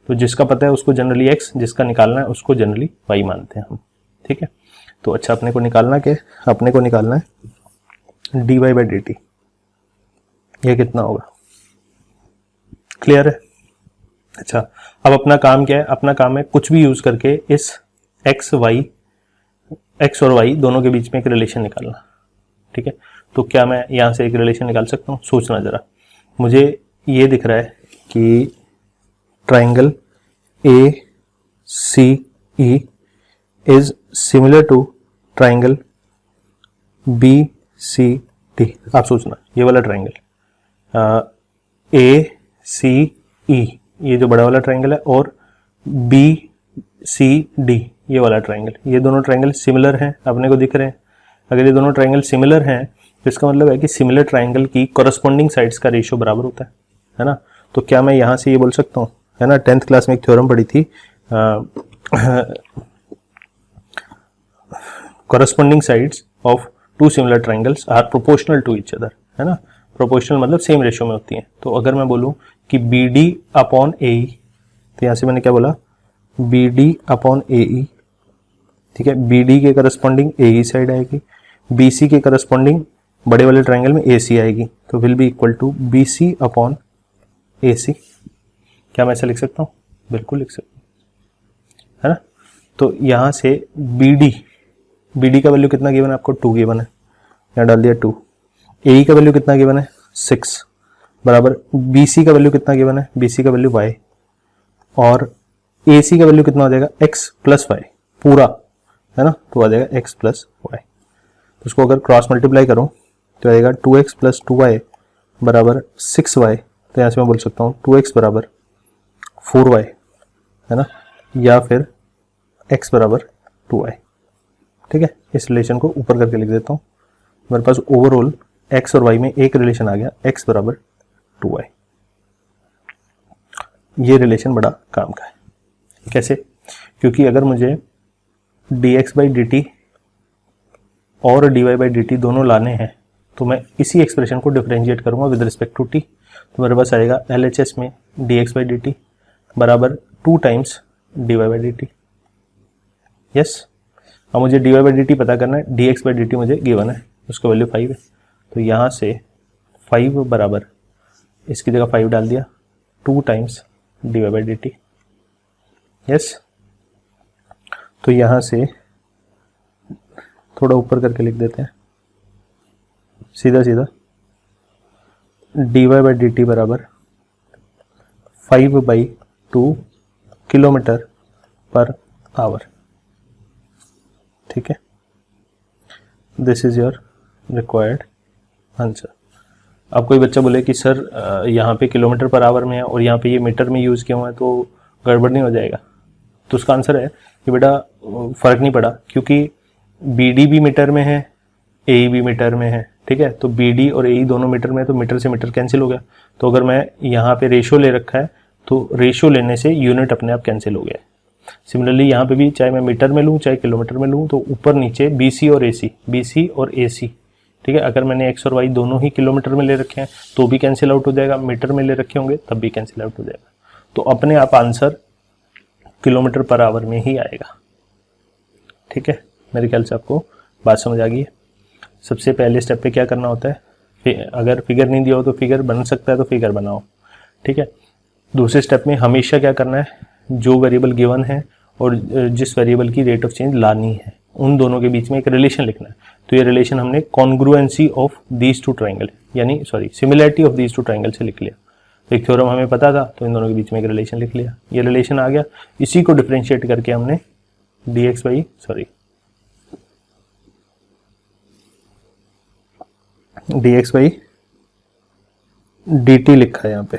तो जिसका पता है उसको जनरली x, जिसका निकालना है उसको जनरली y मानते हैं हम, ठीक है। तो अच्छा, अपने को निकालना क्या है, अपने को निकालना है dy/dt, ये कितना होगा, क्लियर है। अच्छा, अब अपना काम क्या है, अपना काम है कुछ भी यूज करके इस x और y दोनों के बीच में एक रिलेशन निकालना, ठीक है। तो क्या मैं यहां से एक रिलेशन निकाल सकता हूं, सोचना जरा। मुझे ये दिख रहा है कि triangle ACE is similar to triangle BCD। आप सोचना, ये वाला ट्राइंगल ACE ये जो बड़ा वाला ट्राइंगल है और BCD ये वाला ट्राइंगल, ये दोनों ट्राइंगल सिमिलर हैं, अपने को दिख रहे हैं। अगर ये दोनों ट्राइंगल सिमिलर हैं तो इसका मतलब है कि सिमिलर ट्राइंगल की कॉरस्पॉन्डिंग साइड्स का रेशियो बराबर होता है ना। तो क्या मैं यहां से ये बोल सकता हूँ, है ना, 10th क्लास में एक थ्योरम पढ़ी थी, corresponding sides of two similar triangles are proportional to each other, है ना। प्रोपोर्शनल मतलब सेम रेशियो में होती हैं। तो अगर मैं बोलूं कि BD/AE, तो यहां से मैंने क्या बोला, BD/AE, ठीक है। BD के करस्पॉन्डिंग AE साइड आएगी, BC के करस्पॉन्डिंग बड़े वाले ट्राइंगल में AC आएगी, तो will be equal to BC/AC। क्या मैं ऐसा लिख सकता हूँ, बिल्कुल लिख सकता हूँ, है ना। तो यहां से BD का वैल्यू कितना गिवन है आपको, 2 गिवन है, यहाँ डाल दिया 2। AE का वैल्यू कितना गिवन है, 6 बराबर, BC का वैल्यू कितना गिवन है, BC का वैल्यू y, और AC का वैल्यू कितना हो जाएगा, x प्लस y पूरा, है ना। तो आ जाएगा x प्लस y। तो उसको अगर क्रॉस मल्टीप्लाई करूं तो आएगा 2x प्लस 2y बराबर 6y। तो यहाँ से मैं बोल सकता हूँ 2x बराबर 4y, है ना, या फिर x बराबर 2y, ठीक है। इस रिलेशन को ऊपर करके लिख देता हूँ, मेरे पास ओवरऑल x और y में एक रिलेशन आ गया, x बराबर 2y। ये रिलेशन बड़ा काम का है। कैसे, क्योंकि अगर मुझे dx/dt और dy/dt दोनों लाने हैं तो मैं इसी एक्सप्रेशन को डिफरेंशिएट करूंगा विद रिस्पेक्ट टू t। तो मेरे पास आएगा LHS में dx/dt बराबर 2 टाइम्स dy/dt। यस, अब मुझे dy/dt पता करना है, dx/dt मुझे गिवन है, उसका वैल्यू 5 है। तो यहाँ से 5 बराबर, इसकी जगह 5 डाल दिया, 2 टाइम्स dy/dt। यस, तो यहाँ से थोड़ा ऊपर करके लिख देते हैं, सीधा सीधा dy/dt बराबर 5/2 किलोमीटर पर आवर, ठीक है। This is your required answer. अब कोई बच्चा बोले कि सर यहाँ पे किलोमीटर पर आवर में है और यहाँ पे ये मीटर में यूज़ किया हुआ है, तो गड़बड़ नहीं हो जाएगा? तो उसका आंसर है कि बेटा फ़र्क नहीं पड़ा, क्योंकि BD भी मीटर में है, AE भी मीटर में है, ठीक है। तो BD और AE दोनों मीटर में, तो मीटर से मीटर कैंसिल हो गया। तो अगर मैं यहाँ पे रेशो ले रखा है तो रेशो लेने से यूनिट अपने आप कैंसिल हो गया। सिमिलरली यहाँ पे भी चाहे मैं मीटर में लूँ चाहे किलोमीटर में लूँ, तो ऊपर नीचे BC और AC, ठीक है। अगर मैंने X और Y दोनों ही किलोमीटर में ले रखे हैं तो भी कैंसिल आउट हो जाएगा, मीटर में ले रखे होंगे तब भी कैंसिल आउट हो जाएगा। तो अपने आप आंसर किलोमीटर पर आवर में ही आएगा, ठीक है। मेरे ख्याल से आपको बात समझ आ गई है। सबसे पहले स्टेप पे क्या करना होता है, अगर फिगर नहीं दिया हो तो फिगर बन सकता है तो फिगर बनाओ, ठीक है। दूसरे स्टेप में हमेशा क्या करना है, जो वेरिएबल गिवन है और जिस वेरिएबल की रेट ऑफ चेंज लानी है उन दोनों के बीच में एक रिलेशन लिखना है। तो ये रिलेशन हमने congruency of these two triangle यानी similarity of these two triangle से लिख लिया। तो एक थ्योरम हमें पता था तो इन दोनों के बीच में एक रिलेशन लिख लिया, ये रिलेशन आ गया। इसी को डिफरेंशिएट करके हमने dx by dt लिखा है यहाँ पे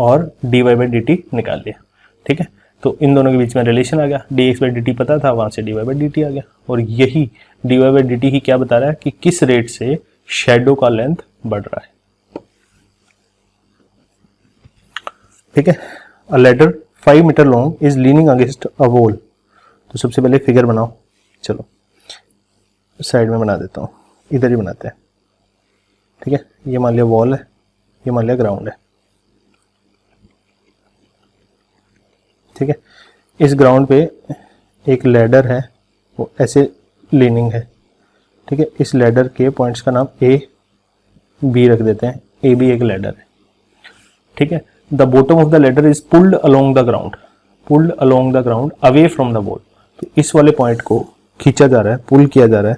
और dy by dt निकाल लिया, ठीक है। तो इन दोनों के बीच में रिलेशन आ गया, dx by dt पता था, वहां से dy by dt आ गया। और यही dy by dt ही क्या बता रहा है कि किस रेट से शैडो का लेंथ बढ़ रहा है, ठीक है। A ladder 5 metres long is leaning against a wall. तो सबसे पहले फिगर बनाओ, चलो साइड में बना देता हूँ, इधर ही बनाते हैं, ठीक है। ये मान लिया वॉल है, ये मान लिया ग्राउंड है, ठीक है। इस ग्राउंड पे एक लैडर है, वो ऐसे लीनिंग है, ठीक है। इस लैडर के पॉइंट्स का नाम A B रख देते हैं, A B एक लैडर है, ठीक है। The bottom of the ladder is pulled along the ground away from the wall. तो इस वाले पॉइंट को खींचा जा रहा है, पुल किया जा रहा है,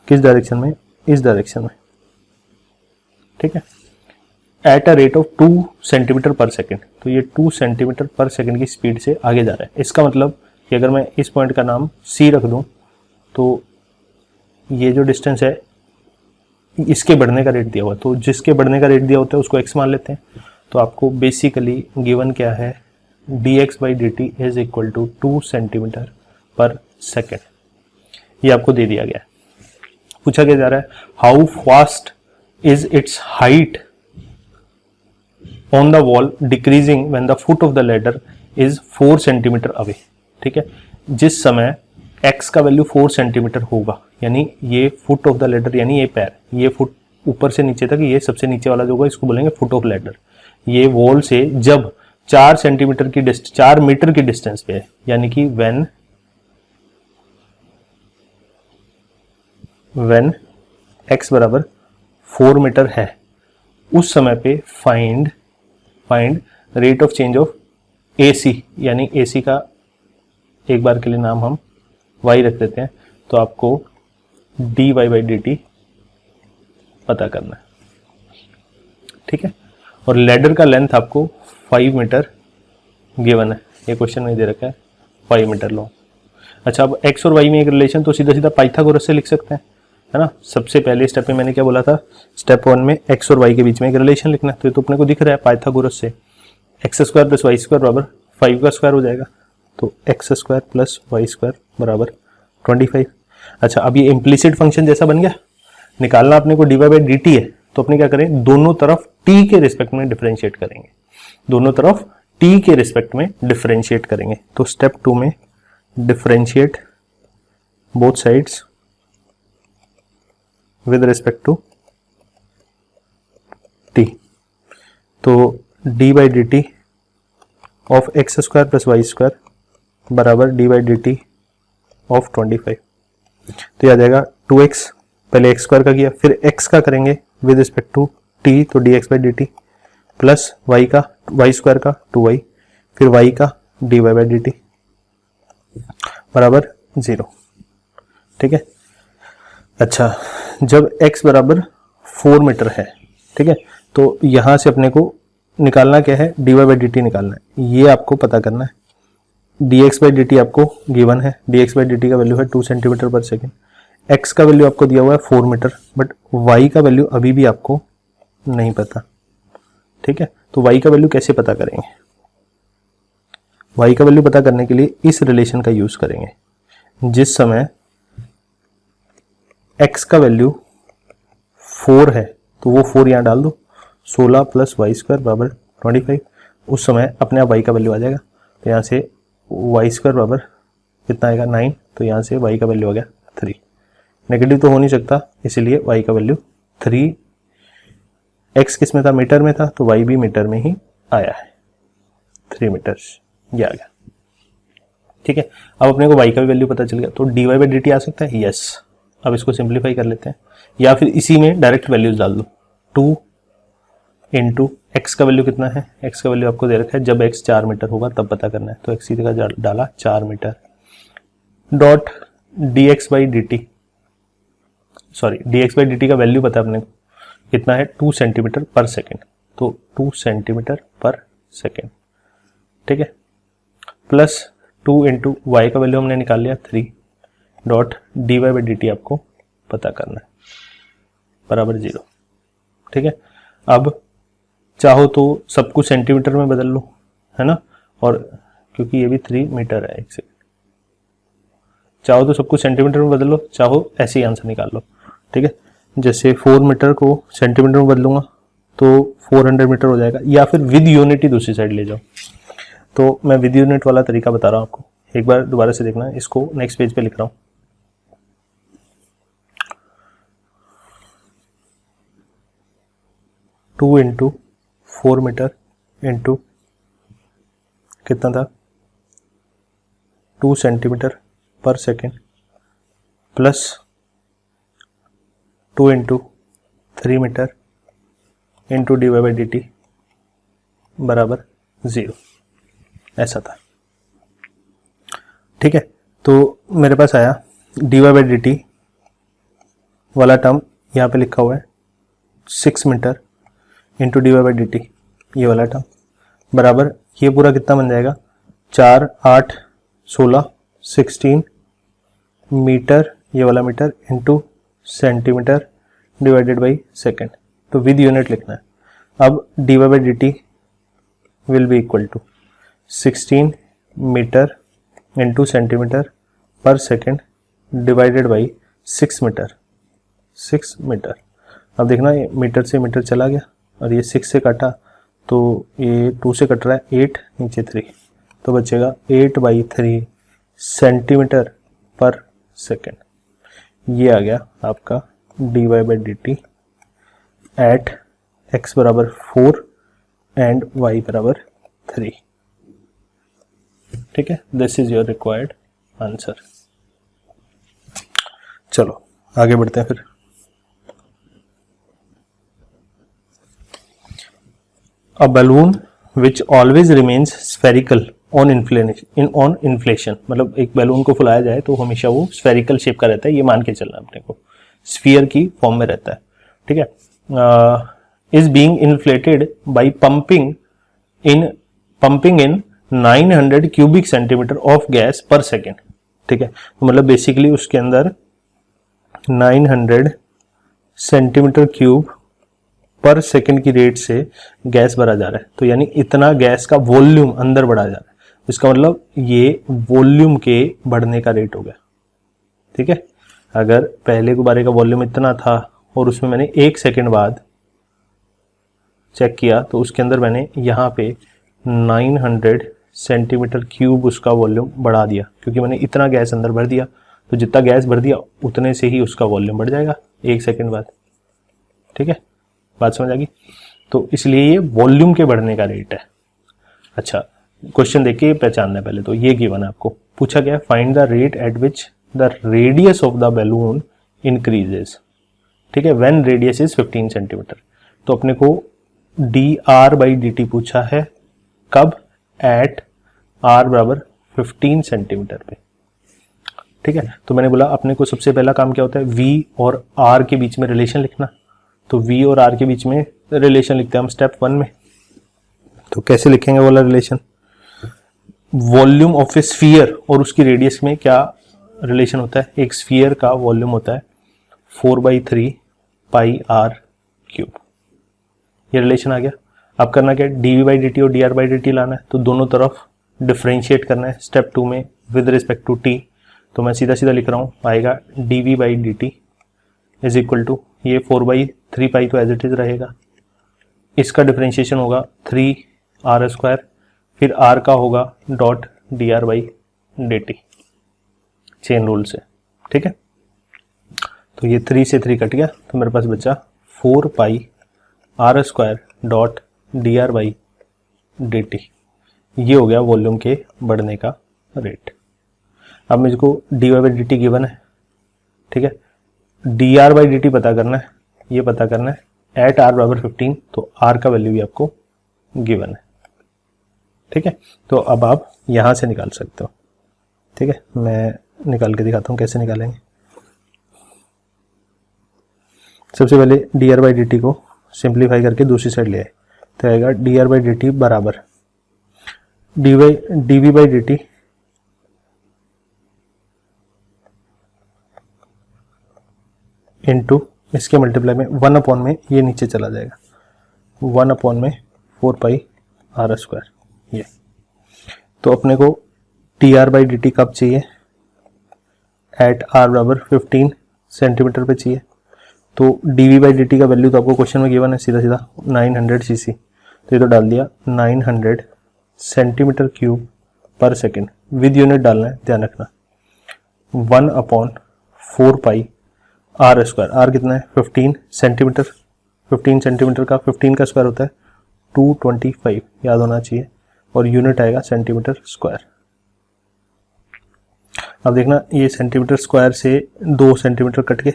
किस डायरेक्शन में, इस डायरेक्शन में, ठीक है। Eight a rate of 2 centimetre per second. तो ये 2 सेंटीमीटर पर सेकेंड की स्पीड से आगे जा रहा है। इसका मतलब कि अगर मैं इस पॉइंट का नाम C रख दूं तो ये जो डिस्टेंस है इसके बढ़ने का रेट दिया हुआ है, तो जिसके बढ़ने का रेट दिया होता है उसको x मान लेते हैं। तो आपको बेसिकली गिवन क्या है, dx by dt is equal to 2 centimetre per second, ये आपको दे दिया गया है। पूछा क्या जा रहा है, how fast is it's height on the wall decreasing when the foot of the ladder is 4 centimetre away, ठीक है। जिस समय x का वैल्यू 4 सेंटीमीटर होगा, यानी ये फुट ऑफ द लैडर यानी ये पैर, ये फुट ऊपर से नीचे तक, ये सबसे नीचे वाला जो होगा इसको बोलेंगे फुट ऑफ लैडर। ये वॉल से जब 4 सेंटीमीटर की 4 मीटर की डिस्टेंस पे है, यानी कि व्हेन x बराबर 4 मीटर है, उस समय पे find rate of change of AC, यानी AC का एक बार के लिए नाम हम y रख देते हैं। तो आपको dy by dt पता करना है, ठीक है। और लैडर का लेंथ आपको 5 मीटर गिवन है, ये क्वेश्चन में दे रखा है 5 मीटर लॉन्ग। अच्छा, अब x और y में एक रिलेशन तो सीधा सीधा पाइथागोरस से लिख सकते हैं, है ना। सबसे पहले स्टेप में मैंने क्या बोला था, स्टेप 1 में x और y के बीच में एक रिलेशन लिखना है, तो ये तो अपने को दिख रहा है पाइथागोरस से। x square plus y square बराबर 5 का स्क्वायर हो जाएगा, तो x square plus y square बराबर 25। अच्छा, अब ये इम्प्लिसिट फंक्शन जैसा बन गया, निकालना अपने को dy by dt है, तो अपने क्या करें, दोनों तरफ t के रिस्पेक्ट में डिफरेंशिएट करेंगे, दोनों तरफ t के रिस्पेक्ट में डिफरेंशिएट करेंगे। तो स्टेप 2 में differentiate both sides with respect to t। तो dy by dt of x square plus y square बराबर dy by dt ऑफ 25। तो आ जाएगा 2x, पहले x स्क्वायर का किया, फिर x का करेंगे विद रिस्पेक्ट टू t, तो dx by dt plus y का y स्क्वायर का 2y, फिर y का dy by dt बराबर 0, ठीक है। अच्छा, जब x बराबर 4 मीटर है, ठीक है, तो यहां से अपने को निकालना क्या है, dy by dt निकालना है, ये आपको पता करना है। dx by dt आपको गिवन है, dx by dt का वैल्यू है 2 सेंटीमीटर पर सेकेंड, x का वैल्यू आपको दिया हुआ है 4 मीटर, बट y का वैल्यू अभी भी आपको नहीं पता, ठीक है। तो y का वैल्यू कैसे पता करेंगे, y का वैल्यू पता करने के लिए इस रिलेशन का यूज करेंगे। जिस समय x का वैल्यू 4 है तो वो 4 यहाँ डाल दो, 16 प्लस वाई स्क्वायर बराबर 25। उस समय अपने आप वाई का वैल्यू आ जाएगा, तो यहाँ से वाई स्क्वायर बराबर कितना आएगा 9, तो यहाँ से वाई का वैल्यू आ गया 3। नेगेटिव तो हो नहीं सकता, इसीलिए वाई का वैल्यू 3। एक्स किस में था, मीटर में था, तो वाई भी मीटर में ही आया है, 3 मीटर ये आ गया। ठीक है, अब अपने को वाई का भी वैल्यू पता चल गया, तो D Y by D T आ सकता है, यस। अब इसको सिंप्लीफाई कर लेते हैं, या फिर इसी में डायरेक्ट वैल्यूज डाल दो। 2 इंटू एक्स का वैल्यू कितना है, एक्स का वैल्यू आपको दे रखा है, जब एक्स 4 मीटर होगा तब पता करना है, तो एक्स की जगह डाला 4 metre, dot d x by D t, sorry d x by D T का वैल्यू पता है अपने को कितना है, 2 सेंटीमीटर पर सेकेंड, तो 2 सेंटीमीटर पर सेकेंड। ठीक है, प्लस 2 इंटू वाई का वैल्यू हमने निकाल लिया 3, dot d Y by D t आपको पता करना है, बराबर 0। ठीक है, अब चाहो तो सब कुछ सेंटीमीटर में बदल लो, है ना, और क्योंकि ये भी 3 मीटर है, एक सेकेंड, चाहो तो सब कुछ सेंटीमीटर में बदल लो, चाहो ऐसे ही आंसर निकाल लो। ठीक है, जैसे 4 मीटर को सेंटीमीटर में बदलूंगा तो 400 मीटर हो जाएगा, या फिर विद यूनिट ही दूसरी साइड ले जाओ, तो मैं विद यूनिट वाला तरीका बता रहा हूं आपको, एक बार दोबारा से देखना, इसको नेक्स्ट पेज पे लिख रहा हूं। 2 इंटू 4 मीटर इंटू कितना था, 2 centimetre per second, plus 2 into 3 metre into d Y by D T बराबर 0, ऐसा था। ठीक है, तो मेरे पास आया D Y by D t वाला टर्म यहाँ पे लिखा हुआ है 6 metre into d Y by D t, ये वाला टर्म बराबर, ये पूरा कितना बन जाएगा, 4 8 16 16 मीटर, ये वाला metre into centimetre divided by second, तो विद यूनिट लिखना है। अब D Y by D T will be equal to 16 metre into centimetre per second divided by 6 metre, 6 metre. अब देखना ये मीटर से मीटर चला गया और ये 6 से काटा तो ये 2 से कट रहा है, 8 नीचे 3, तो बचेगा 8/3 सेंटीमीटर पर सेकेंड। ये आ गया आपका d Y by D t at x बराबर 4 एंड वाई बराबर 3। ठीक है, this is your required answer. चलो आगे बढ़ते हैं फिर। A balloon which always remains spherical on inflation, मतलब एक बैलून को फुलाया जाए तो हमेशा वो स्फेरिकल शेप का रहता है, ये मान के चलना अपने को, स्फीयर की फॉर्म में रहता है। ठीक है, is being inflated by pumping in 900 cubic centimeter of gas per second। ठीक है, तो मतलब बेसिकली उसके अंदर 900 सेंटीमीटर क्यूब पर सेकंड की रेट से गैस भरा जा रहा है, तो यानी इतना गैस का वॉल्यूम अंदर बढ़ा जा रहा है, इसका मतलब ये वॉल्यूम के बढ़ने का रेट हो गया। ठीक है, अगर पहले गुब्बारे का वॉल्यूम इतना था और उसमें मैंने 1 सेकंड बाद चेक किया तो उसके अंदर मैंने यहाँ पे 900 सेंटीमीटर क्यूब उसका वॉल्यूम बढ़ा दिया, क्योंकि मैंने इतना गैस अंदर भर दिया, तो जितना गैस भर दिया उतने से ही उसका वॉल्यूम बढ़ जाएगा 1 सेकंड बाद। ठीक है, बात समझ आ गई? तो इसलिए ये वॉल्यूम के बढ़ने का रेट है। अच्छा, क्वेश्चन देखिए पहचानना है पहले, तो ये गिवन है आपको, पूछा गया find the rate at which the radius of the balloon increases. ठीक है, व्हेन रेडियस इज 15 सेंटीमीटर, तो अपने को D R by D T पूछा है, कब, एट आर बराबर 15 सेंटीमीटर पे। ठीक है, तो मैंने बोला अपने को सबसे पहला काम क्या होता है, वी और आर के बीच में रिलेशन लिखना, तो V और R के बीच में रिलेशन लिखते हैं हम स्टेप 1 में। तो कैसे लिखेंगे वाला relation, volume of A sphere और उसकी रेडियस में क्या रिलेशन होता है, एक स्फीयर का वॉल्यूम होता है 4/3 पाई आर क्यूब, ये रिलेशन आ गया। अब करना क्या, dV बाई डी टी और dR बाई डी टी लाना है, तो दोनों तरफ डिफ्रेंशिएट करना है स्टेप 2 में विद रिस्पेक्ट टू t, तो मैं सीधा सीधा लिख रहा हूँ, आएगा dV by D t is equal to ये 4/3 तो एज इट इज रहेगा, इसका डिफरेंशिएशन होगा 3r², फिर r का होगा डॉट dr/dt चेन रूल से, ठीक है। तो ये 3 से 3 कट गया, तो मेरे पास बचा 4πr² डॉट dr/dt। ये हो गया वॉल्यूम के बढ़ने का रेट। अब मुझको dy/dt गिवन है, ठीक है, dr/dt पता करना है, ये पता करना है एट r बराबर 15, तो r का वैल्यू भी आपको गिवन है, ठीक है। तो अब आप यहां से निकाल सकते हो, ठीक है। मैं निकाल के दिखाता हूं कैसे निकालेंगे। सबसे पहले dr/dt को सिंप्लीफाई करके दूसरी साइड ले आए, तो आएगा dr/dt बराबर dv/dt इंटू इसके मल्टीप्लाई में 1 में ये नीचे चला जाएगा, 1 में 4πr²। ये तो अपने को dr/dt कब चाहिए, एट r बराबर 15 सेंटीमीटर पे चाहिए। तो dv/dt का वैल्यू तो आपको क्वेश्चन में गिवन है, सीधा सीधा 900 cc, तो ये तो डाल दिया 900 सेंटीमीटर क्यूब पर सेकेंड, विद यूनिट डालना है, ध्यान रखना। 1/4πr², r कितना है 15 सेंटीमीटर, 15 सेंटीमीटर का 15 का स्क्वायर होता है 225, याद होना चाहिए, और यूनिट आएगा सेंटीमीटर स्क्वायर। अब देखना ये सेंटीमीटर स्क्वायर से 2 सेंटीमीटर कट के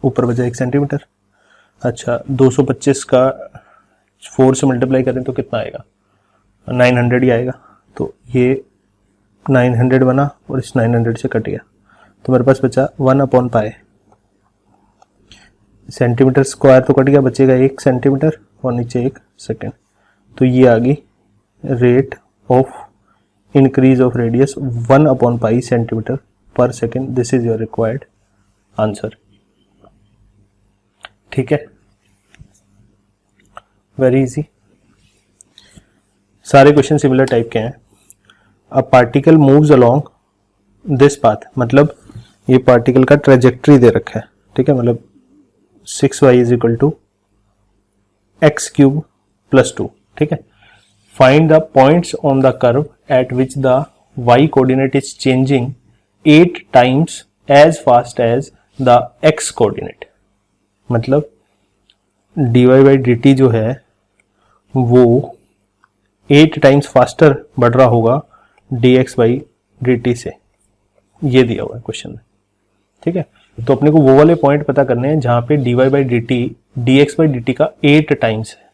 ऊपर बचा 1 सेंटीमीटर। अच्छा 225 का 4 से मल्टीप्लाई करें तो कितना आएगा, 900 ही आएगा। तो ये 900 बना और इस 900 से कट गया, तो मेरे पास बचा 1/π सेंटीमीटर स्क्वायर, तो कट गया, बचेगा 1 सेंटीमीटर और नीचे 1 सेकेंड। तो ये आ गई rate of increase of radius 1/π centimetre per second. This is your required answer, ठीक है। वेरी इजी, सारे क्वेश्चन सिमिलर टाइप के हैं। A particle moves along this path, मतलब ये पार्टिकल का ट्रेजेक्ट्री दे रखा है, ठीक है, मतलब 6y is equal to x³ + 2, ठीक है। Find the points on the curve at which the y coordinate is changing 8 times as fast as the x coordinate, मतलब dy/dt जो है वो 8 टाइम्स फास्टर बढ़ रहा होगा dx/dt से, ये दिया हुआ है क्वेश्चन में, ठीक है। तो अपने को वो वाले पॉइंट पता करने हैं जहां पे dy/dt dx/dt का 8 टाइम्स है।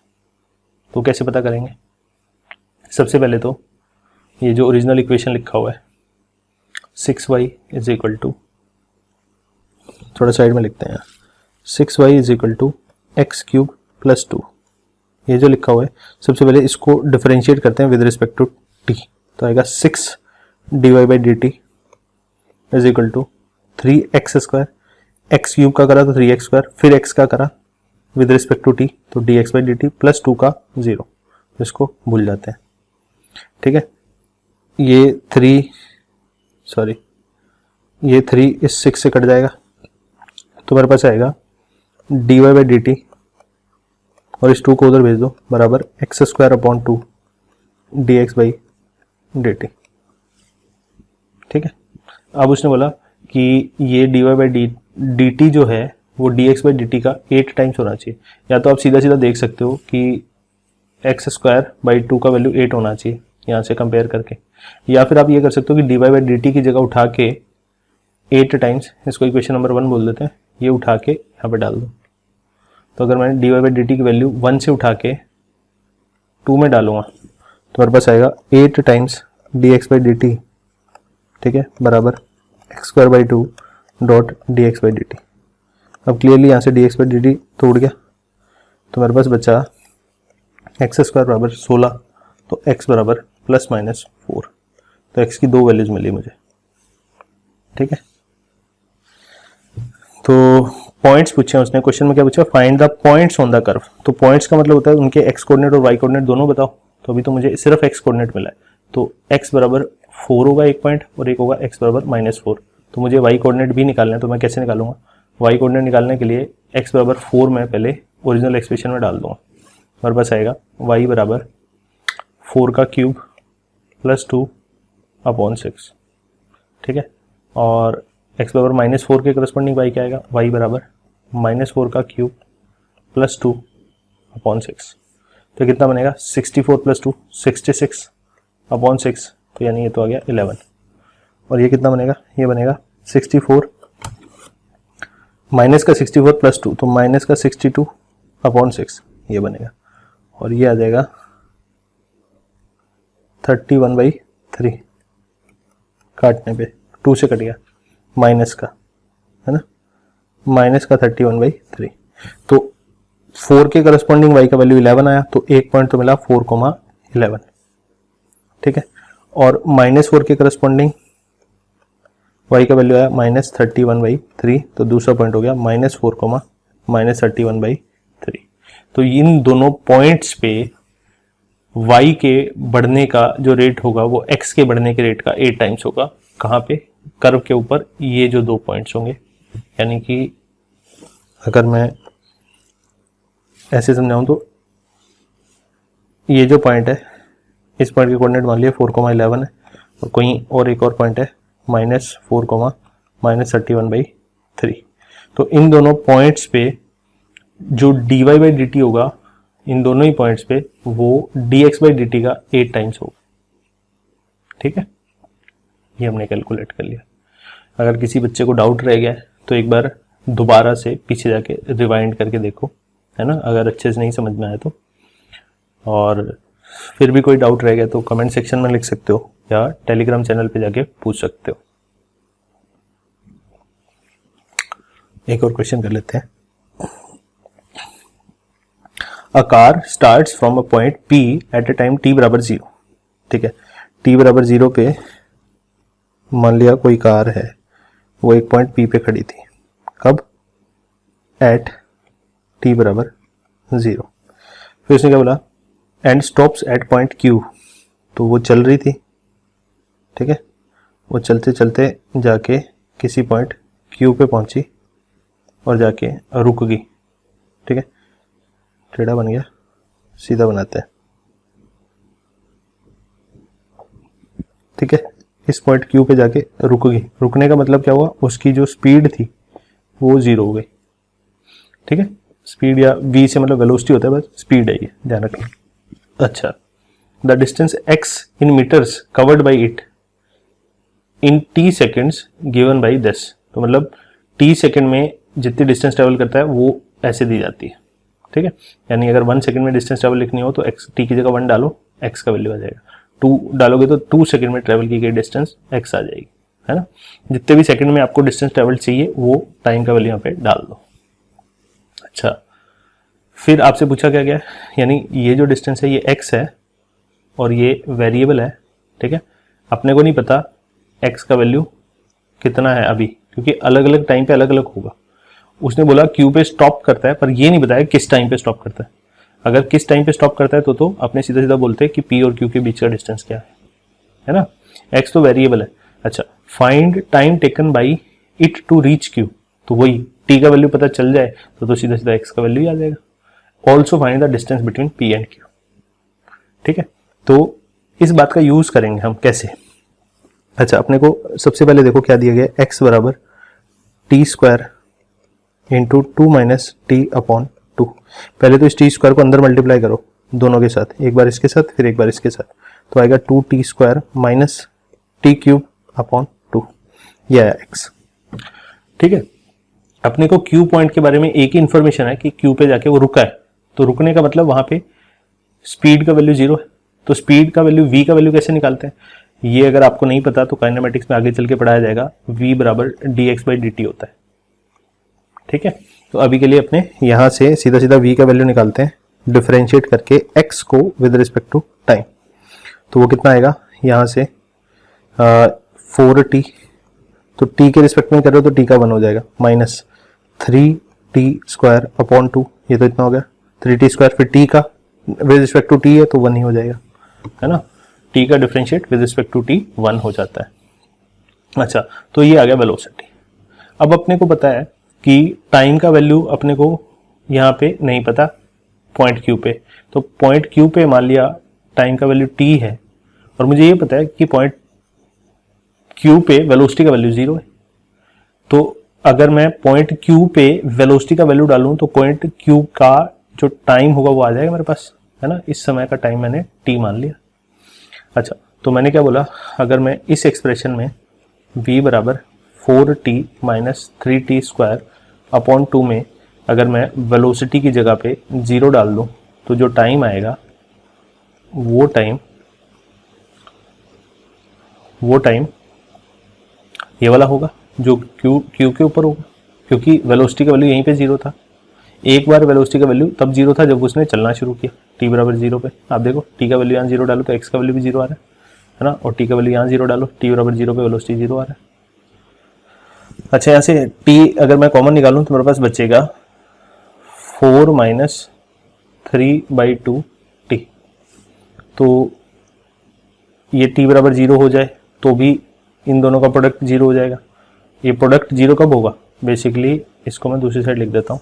तो कैसे पता करेंगे, सबसे पहले तो ये जो ओरिजिनल इक्वेशन लिखा हुआ है 6y इज इक्वल टू, थोड़ा साइड में लिखते हैं यार, 6y is equal to x³ + 2, ये जो लिखा हुआ है सबसे पहले इसको डिफरेंशिएट करते हैं विद रिस्पेक्ट टू t, तो आएगा 6 dy/dt is equal to 3x², x³ का करा तो 3x², फिर x का करा विद रिस्पेक्ट टू t, तो dx/dt + 2 का 0, इसको भूल जाते हैं, ठीक है। ये 3 इस 6 से कट जाएगा, तो मेरे पास आएगा dy/dt और इस 2 को उधर भेज दो, बराबर x²/2 dx/dt, ठीक है। अब उसने बोला कि ये dy/dt जो है वो dx/dt का 8 टाइम्स होना चाहिए। या तो आप सीधा सीधा देख सकते हो कि x²/2 का वैल्यू 8 होना चाहिए यहाँ से कंपेयर करके, या फिर आप ये कर सकते हो कि dy/dt की जगह उठा के 8 टाइम्स, इसको इक्वेशन नंबर 1 बोल देते हैं, ये उठा के यहाँ पे डाल दो। तो अगर मैंने dy/dt की वैल्यू 1 से उठा के 2 में डालूंगा तो मेरे पास आएगा 8 टाइम्स dx/dt, ठीक है, बराबर x²/2 डॉट dx/dt। अब क्लियरली यहाँ से dx/dt तोड़ गया, तो मेरे पास बचा x² बराबर 16, तो x बराबर ±4, तो x की 2 वैल्यूज मिली मुझे, ठीक है। तो पॉइंट्स पूछे उसने, क्वेश्चन में क्या पूछा, find the points on the curve. तो पॉइंट्स का मतलब होता है उनके x कोऑर्डिनेट और y कोऑर्डिनेट दोनों बताओ। तो अभी तो मुझे सिर्फ x कोऑर्डिनेट मिला है, तो x बराबर 4 होगा एक पॉइंट और एक होगा x बराबर -4, तो मुझे y कोऑर्डिनेट भी निकालना है। तो मैं कैसे निकालूंगा, वाई कोऑर्डिनेट निकालने के लिए x बराबर 4 मैं पहले ओरिजिनल एक्सप्रेशन में डाल दूंगा। हमारे पास आएगा y बराबर 4 का क्यूब प्लस 2 अपॉन 6, ठीक है। और x बराबर -4 के करस्पॉन्डिंग y क्या आएगा, y बराबर -4 का क्यूब प्लस 2 अपॉन 6। तो कितना बनेगा 64 प्लस 2 66 अपॉन 6, तो यानी ये तो आ गया 11। और ये कितना बनेगा, ये बनेगा 64 माइनस का 64 प्लस 2, तो माइनस का 62 अपॉन 6 ये बनेगा। और ये आ जाएगा 31/3, काटने पे 2 से कट गया माइनस का, है ना, माइनस का 31/3। तो 4 के करस्पॉन्डिंग y का वैल्यू 11 आया, तो एक पॉइंट तो मिला 4,11, ठीक है। और -4 के करस्पॉन्डिंग y का वैल्यू आया -31/3, तो दूसरा पॉइंट हो गया -4, -31/3। तो इन दोनों पॉइंट्स पे y के बढ़ने का जो रेट होगा वो x के बढ़ने के रेट का 8 टाइम्स होगा। कहाँ पे, कर्व के ऊपर ये जो 2 पॉइंट्स होंगे। यानी कि अगर मैं ऐसे समझाऊं तो ये जो पॉइंट है, इस पॉइंट के कोऑर्डिनेट मान लिया 4,11 है, और कोई और एक और पॉइंट है -4, -31/3। तो इन दोनों पॉइंट्स पे जो dy/dt होगा इन दोनों ही पॉइंट्स पे वो dx/dt का 8 टाइम्स होगा, ठीक है। ये हमने कैलकुलेट कर लिया। अगर किसी बच्चे को डाउट रह गया तो एक बार दोबारा से पीछे जाके रिवाइंड करके देखो, है ना, अगर अच्छे से नहीं समझ में आया तो। और फिर भी कोई डाउट रह गया तो कमेंट सेक्शन में लिख सकते हो या टेलीग्राम चैनल पे जाके पूछ सकते हो। एक और क्वेश्चन कर लेते हैं। A car starts from a point P at a time t बराबर 0, ठीक है। t बराबर 0 पे मान लिया कोई कार है, वो एक पॉइंट P पे खड़ी थी। कब, एट t बराबर 0। फिर उसने क्या बोला, and stops at point Q, तो वो चल रही थी, ठीक है। वो चलते चलते जाके किसी पॉइंट Q पे पहुंची और जाके रुक गई, ठीक है। टेढ़ा बन गया, सीधा बनाते हैं, ठीक है। इस पॉइंट Q पे जाके रुक गई। रुकने का मतलब क्या हुआ, उसकी जो स्पीड थी वो 0 हो गई, ठीक है। स्पीड या v से मतलब वेलोसिटी होता है, बस स्पीड है ये, ध्यान रखना। अच्छा, the distance x in metres covered by it in t seconds given by this. तो मतलब t सेकेंड में जितनी डिस्टेंस ट्रेवल करता है वो ऐसे दी जाती है, ठीक है। यानी अगर 1 सेकंड में डिस्टेंस ट्रेवल लिखनी हो तो x, t की जगह 1 डालो, x का वैल्यू आ जाएगा। 2 डालोगे तो 2 सेकंड में ट्रेवल की गई डिस्टेंस x आ जाएगी, है ना। जितने भी सेकंड में आपको डिस्टेंस ट्रेवल चाहिए वो टाइम का वैल्यू यहाँ पे डाल दो। अच्छा, फिर आपसे पूछा क्या गया, यानी ये जो डिस्टेंस है ये x है और ये वेरिएबल है, ठीक है। अपने को नहीं पता x का वैल्यू कितना है अभी, क्योंकि अलग अलग टाइम पे अलग अलग होगा। उसने बोला Q पे स्टॉप करता है, पर ये नहीं बताया किस टाइम पे स्टॉप करता है। अगर किस टाइम पे स्टॉप करता है तो अपने सीधा सीधा बोलते हैं कि P और Q के बीच का डिस्टेंस क्या है ना। X तो वेरिएबल है। अच्छा, find time taken by it to reach Q, तो वही T का वैल्यू पता चल जाए तो सीधा सीधा X का वैल्यू आ जाएगा। Also find the distance between P and Q, ठीक है। तो इस बात का यूज करेंगे हम कैसे। अच्छा, अपने को सबसे पहले देखो क्या दिया गया, x बराबर T square into 2 minus T upon 2। पहले तो इस टी स्क्वायर को अंदर मल्टीप्लाई करो दोनों के साथ, एक बार इसके साथ फिर एक बार इसके साथ, तो आएगा 2t square minus T cube upon 2, ये आया x, ठीक है। अपने को Q पॉइंट के बारे में एक ही इंफॉर्मेशन है कि Q पे जाके वो रुका है, तो रुकने का मतलब वहां पे स्पीड का वैल्यू 0 है। तो स्पीड का वैल्यू, v का वैल्यू कैसे निकालते हैं, ये अगर आपको नहीं पता तो काइनेमेटिक्स में आगे चल के पढ़ाया जाएगा। v बराबर dx/dt होता है, ठीक है। तो अभी के लिए अपने यहां से सीधा सीधा v का वैल्यू निकालते हैं, डिफरेंशिएट करके x को विद रिस्पेक्ट टू टाइम। तो वो कितना आएगा, यहां से 4t, तो t के रिस्पेक्ट में कर रहे हो तो t का 1 हो जाएगा, माइनस 3t स्क्वायर अपॉन 2, ये तो इतना हो गया 3t स्क्वायर, फिर t का विद रिस्पेक्ट टू t है तो 1 ही हो जाएगा, है ना। t का differentiate with respect to t 1 हो जाता है। अच्छा, तो ये आ गया वेलोसिटी। अब अपने को पता है कि टाइम का वैल्यू अपने को यहाँ पे नहीं पता पॉइंट क्यू पे, तो पॉइंट क्यू पे मान लिया टाइम का वैल्यू t है और मुझे ये पता है कि पॉइंट क्यू पे वेलोसिटी का वैल्यू 0 है। तो अगर मैं पॉइंट क्यू पे वेलोसिटी का वैल्यू डालूं तो पॉइंट क्यू का जो टाइम होगा वो आ जाएगा मेरे पास, है ना। इस समय का टाइम मैंने t मान लिया। अच्छा, तो मैंने क्या बोला, अगर मैं इस एक्सप्रेशन में v बराबर 4t minus 3t square upon 2 में अगर मैं वेलोसिटी की जगह पे 0 डाल दूं तो जो टाइम आएगा वो टाइम ये वाला होगा जो क्यू के ऊपर होगा, क्योंकि वेलोसिटी का वैल्यू यहीं पे 0 था। एक बार वेलोसिटी का वैल्यू तब 0 था जब उसने चलना शुरू किया, t बराबर 0 पे। आप देखो t का वैल्यू यहाँ 0 डालो तो x का वैल्यू भी 0 आ रहा है ना, और t का वैल्यू यहाँ 0 डालो, t बराबर 0 पे वेलोसिटी 0 आ रहा है। अच्छा, यहाँ से t अगर मैं कॉमन निकालूं तो मेरे पास बचेगा 4 माइनस 3/2 t। तो ये t बराबर 0 हो जाए तो भी इन दोनों का प्रोडक्ट 0 हो जाएगा। ये प्रोडक्ट 0 कब होगा, बेसिकली इसको मैं दूसरी साइड लिख देता हूँ।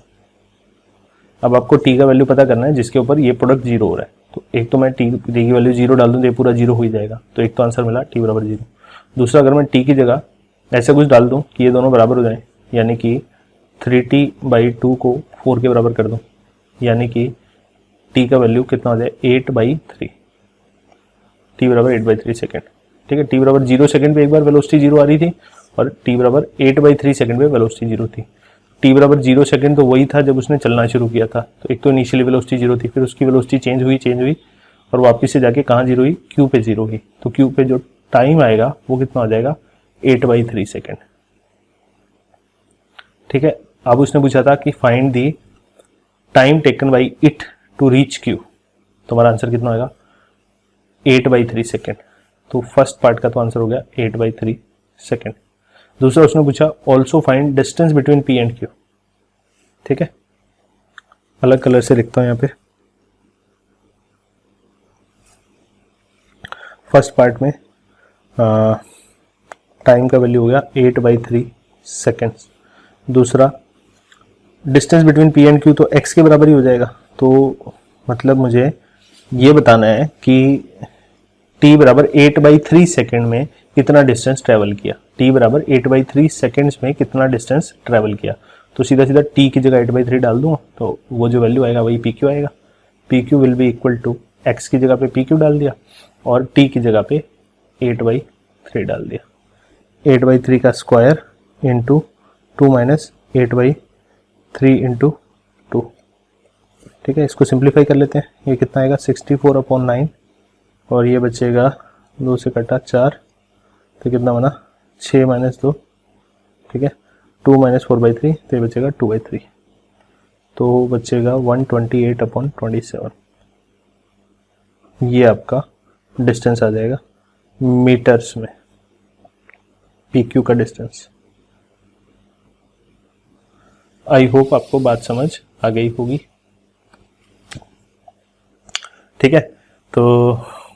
अब आपको t का वैल्यू पता करना है जिसके ऊपर ये प्रोडक्ट 0 हो रहा है। तो एक तो मैं t की वैल्यू 0 डाल दूँ तो ये पूरा 0 हो ही जाएगा, तो एक तो आंसर मिला t बराबर 0। दूसरा, अगर मैं t की जगह ऐसे कुछ डाल दूँ कि ये दोनों बराबर हो जाए, यानी कि 3t/2 को 4 के बराबर कर दूँ, यानी कि t का वैल्यू कितना हो जाए 8/3, t बराबर 8/3 सेकेंड। ठीक है, t बराबर 0 सेकेंड पे एक बार वेलोसिटी 0 आ रही थी और t बराबर 8/3 सेकेंड पे वेलोसिटी 0 थी। t बराबर 0 सेकेंड तो वही था जब उसने चलना शुरू किया था, तो एक तो इनिशियली वेलोसिटी 0 थी, फिर उसकी वेलोसिटी चेंज हुई और वापस से जाके कहाँ 0 हुई, q पे 0 हुई। तो q पे जो टाइम आएगा वो कितना हो जाएगा 8/3 सेकेंड। ठीक है, अब उसने पूछा था कि find the time taken by it to reach q, तो हमारा आंसर कितना होगा 8/3 सेकेंड। तो फर्स्ट पार्ट का तो आंसर हो गया 8/3 सेकेंड। दूसरा उसने पूछा also find distance between p and q। ठीक है, अलग कलर से लिखता हूं यहाँ पे। फर्स्ट पार्ट में टाइम का वैल्यू हो गया 8/3 सेकेंड्स। दूसरा distance between p and q तो x के बराबर ही हो जाएगा, तो मतलब मुझे ये बताना है कि t बराबर 8/3 सेकेंड में कितना डिस्टेंस ट्रेवल किया, t बराबर 8/3 सेकेंड्स में कितना डिस्टेंस ट्रेवल किया। तो सीधा सीधा t की जगह 8/3 डाल दूंगा तो वो जो वैल्यू आएगा वही pq आएगा। pq will be equal to x की जगह पे pq डाल दिया और t की जगह पे 8/3 डाल दिया। 8/3 का स्क्वायर इंटू 2 माइनस 8/3 इंटू 2। ठीक है, इसको सिंप्लीफाई कर लेते हैं। ये कितना आएगा 64/9 और ये बचेगा 2 से कटा 4, तो कितना बना 6 माइनस 2। ठीक है, 2 माइनस 4/3 तो ये बचेगा 2/3, तो बचेगा 128/27। ये आपका डिस्टेंस आ जाएगा मीटर्स में, PQ का डिस्टेंस। आई होप आपको बात समझ आ गई होगी। ठीक है, तो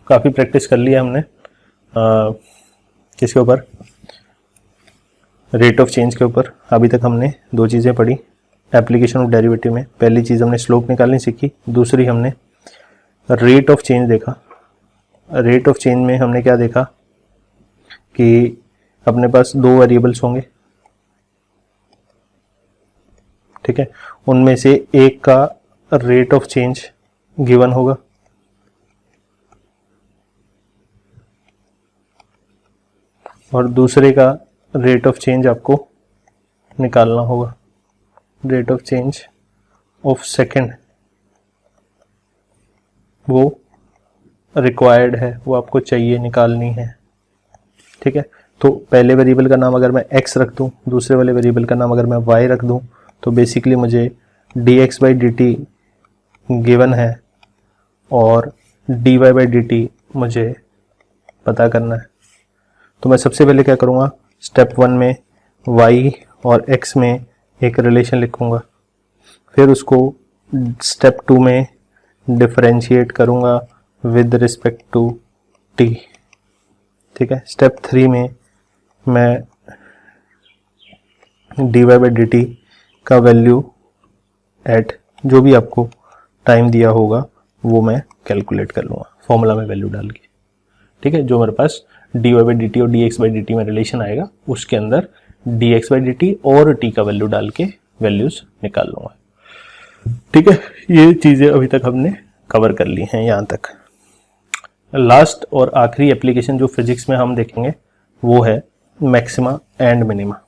काफ़ी प्रैक्टिस कर लिया हमने किसके ऊपर, रेट ऑफ चेंज के ऊपर। अभी तक हमने दो चीज़ें पढ़ी एप्लीकेशन ऑफ डेरिवेटिव में। पहली चीज़ हमने स्लोप निकालनी सीखी, दूसरी हमने रेट ऑफ चेंज देखा। रेट ऑफ चेंज में हमने क्या देखा कि अपने पास दो वेरिएबल्स होंगे, ठीक है, उनमें से एक का रेट ऑफ चेंज गिवन होगा और दूसरे का रेट ऑफ चेंज आपको निकालना होगा। Rate of change of second वो रिक्वायर्ड है, वो आपको चाहिए, निकालनी है। ठीक है, तो पहले वेरिएबल का नाम अगर मैं x रख दूं, दूसरे वाले वेरिएबल का नाम अगर मैं y रख दूं, तो बेसिकली मुझे dx/dt गिवन है और dy/dt मुझे पता करना है। तो मैं सबसे पहले क्या करूँगा, स्टेप 1 में y और x में एक रिलेशन लिखूँगा, फिर उसको स्टेप 2 में डिफरेंशिएट करूँगा विद रिस्पेक्ट टू t। ठीक है, स्टेप 3 में मैं dy/dt का वैल्यू एट जो भी आपको टाइम दिया होगा वो मैं कैलकुलेट कर लूँगा फॉर्मूला में वैल्यू डाल के, ठीक है। जो मेरे पास dy बाई डी टी और dx बाई डी टी में रिलेशन आएगा उसके अंदर dx बाई डी टी और t का वैल्यू डाल के वैल्यूज निकाल लूँगा, ठीक है। ये चीज़ें अभी तक हमने कवर कर ली हैं यहाँ तक। लास्ट और आखिरी एप्लीकेशन जो फिजिक्स में हम देखेंगे वो है मैक्सिमा एंड मिनिमा।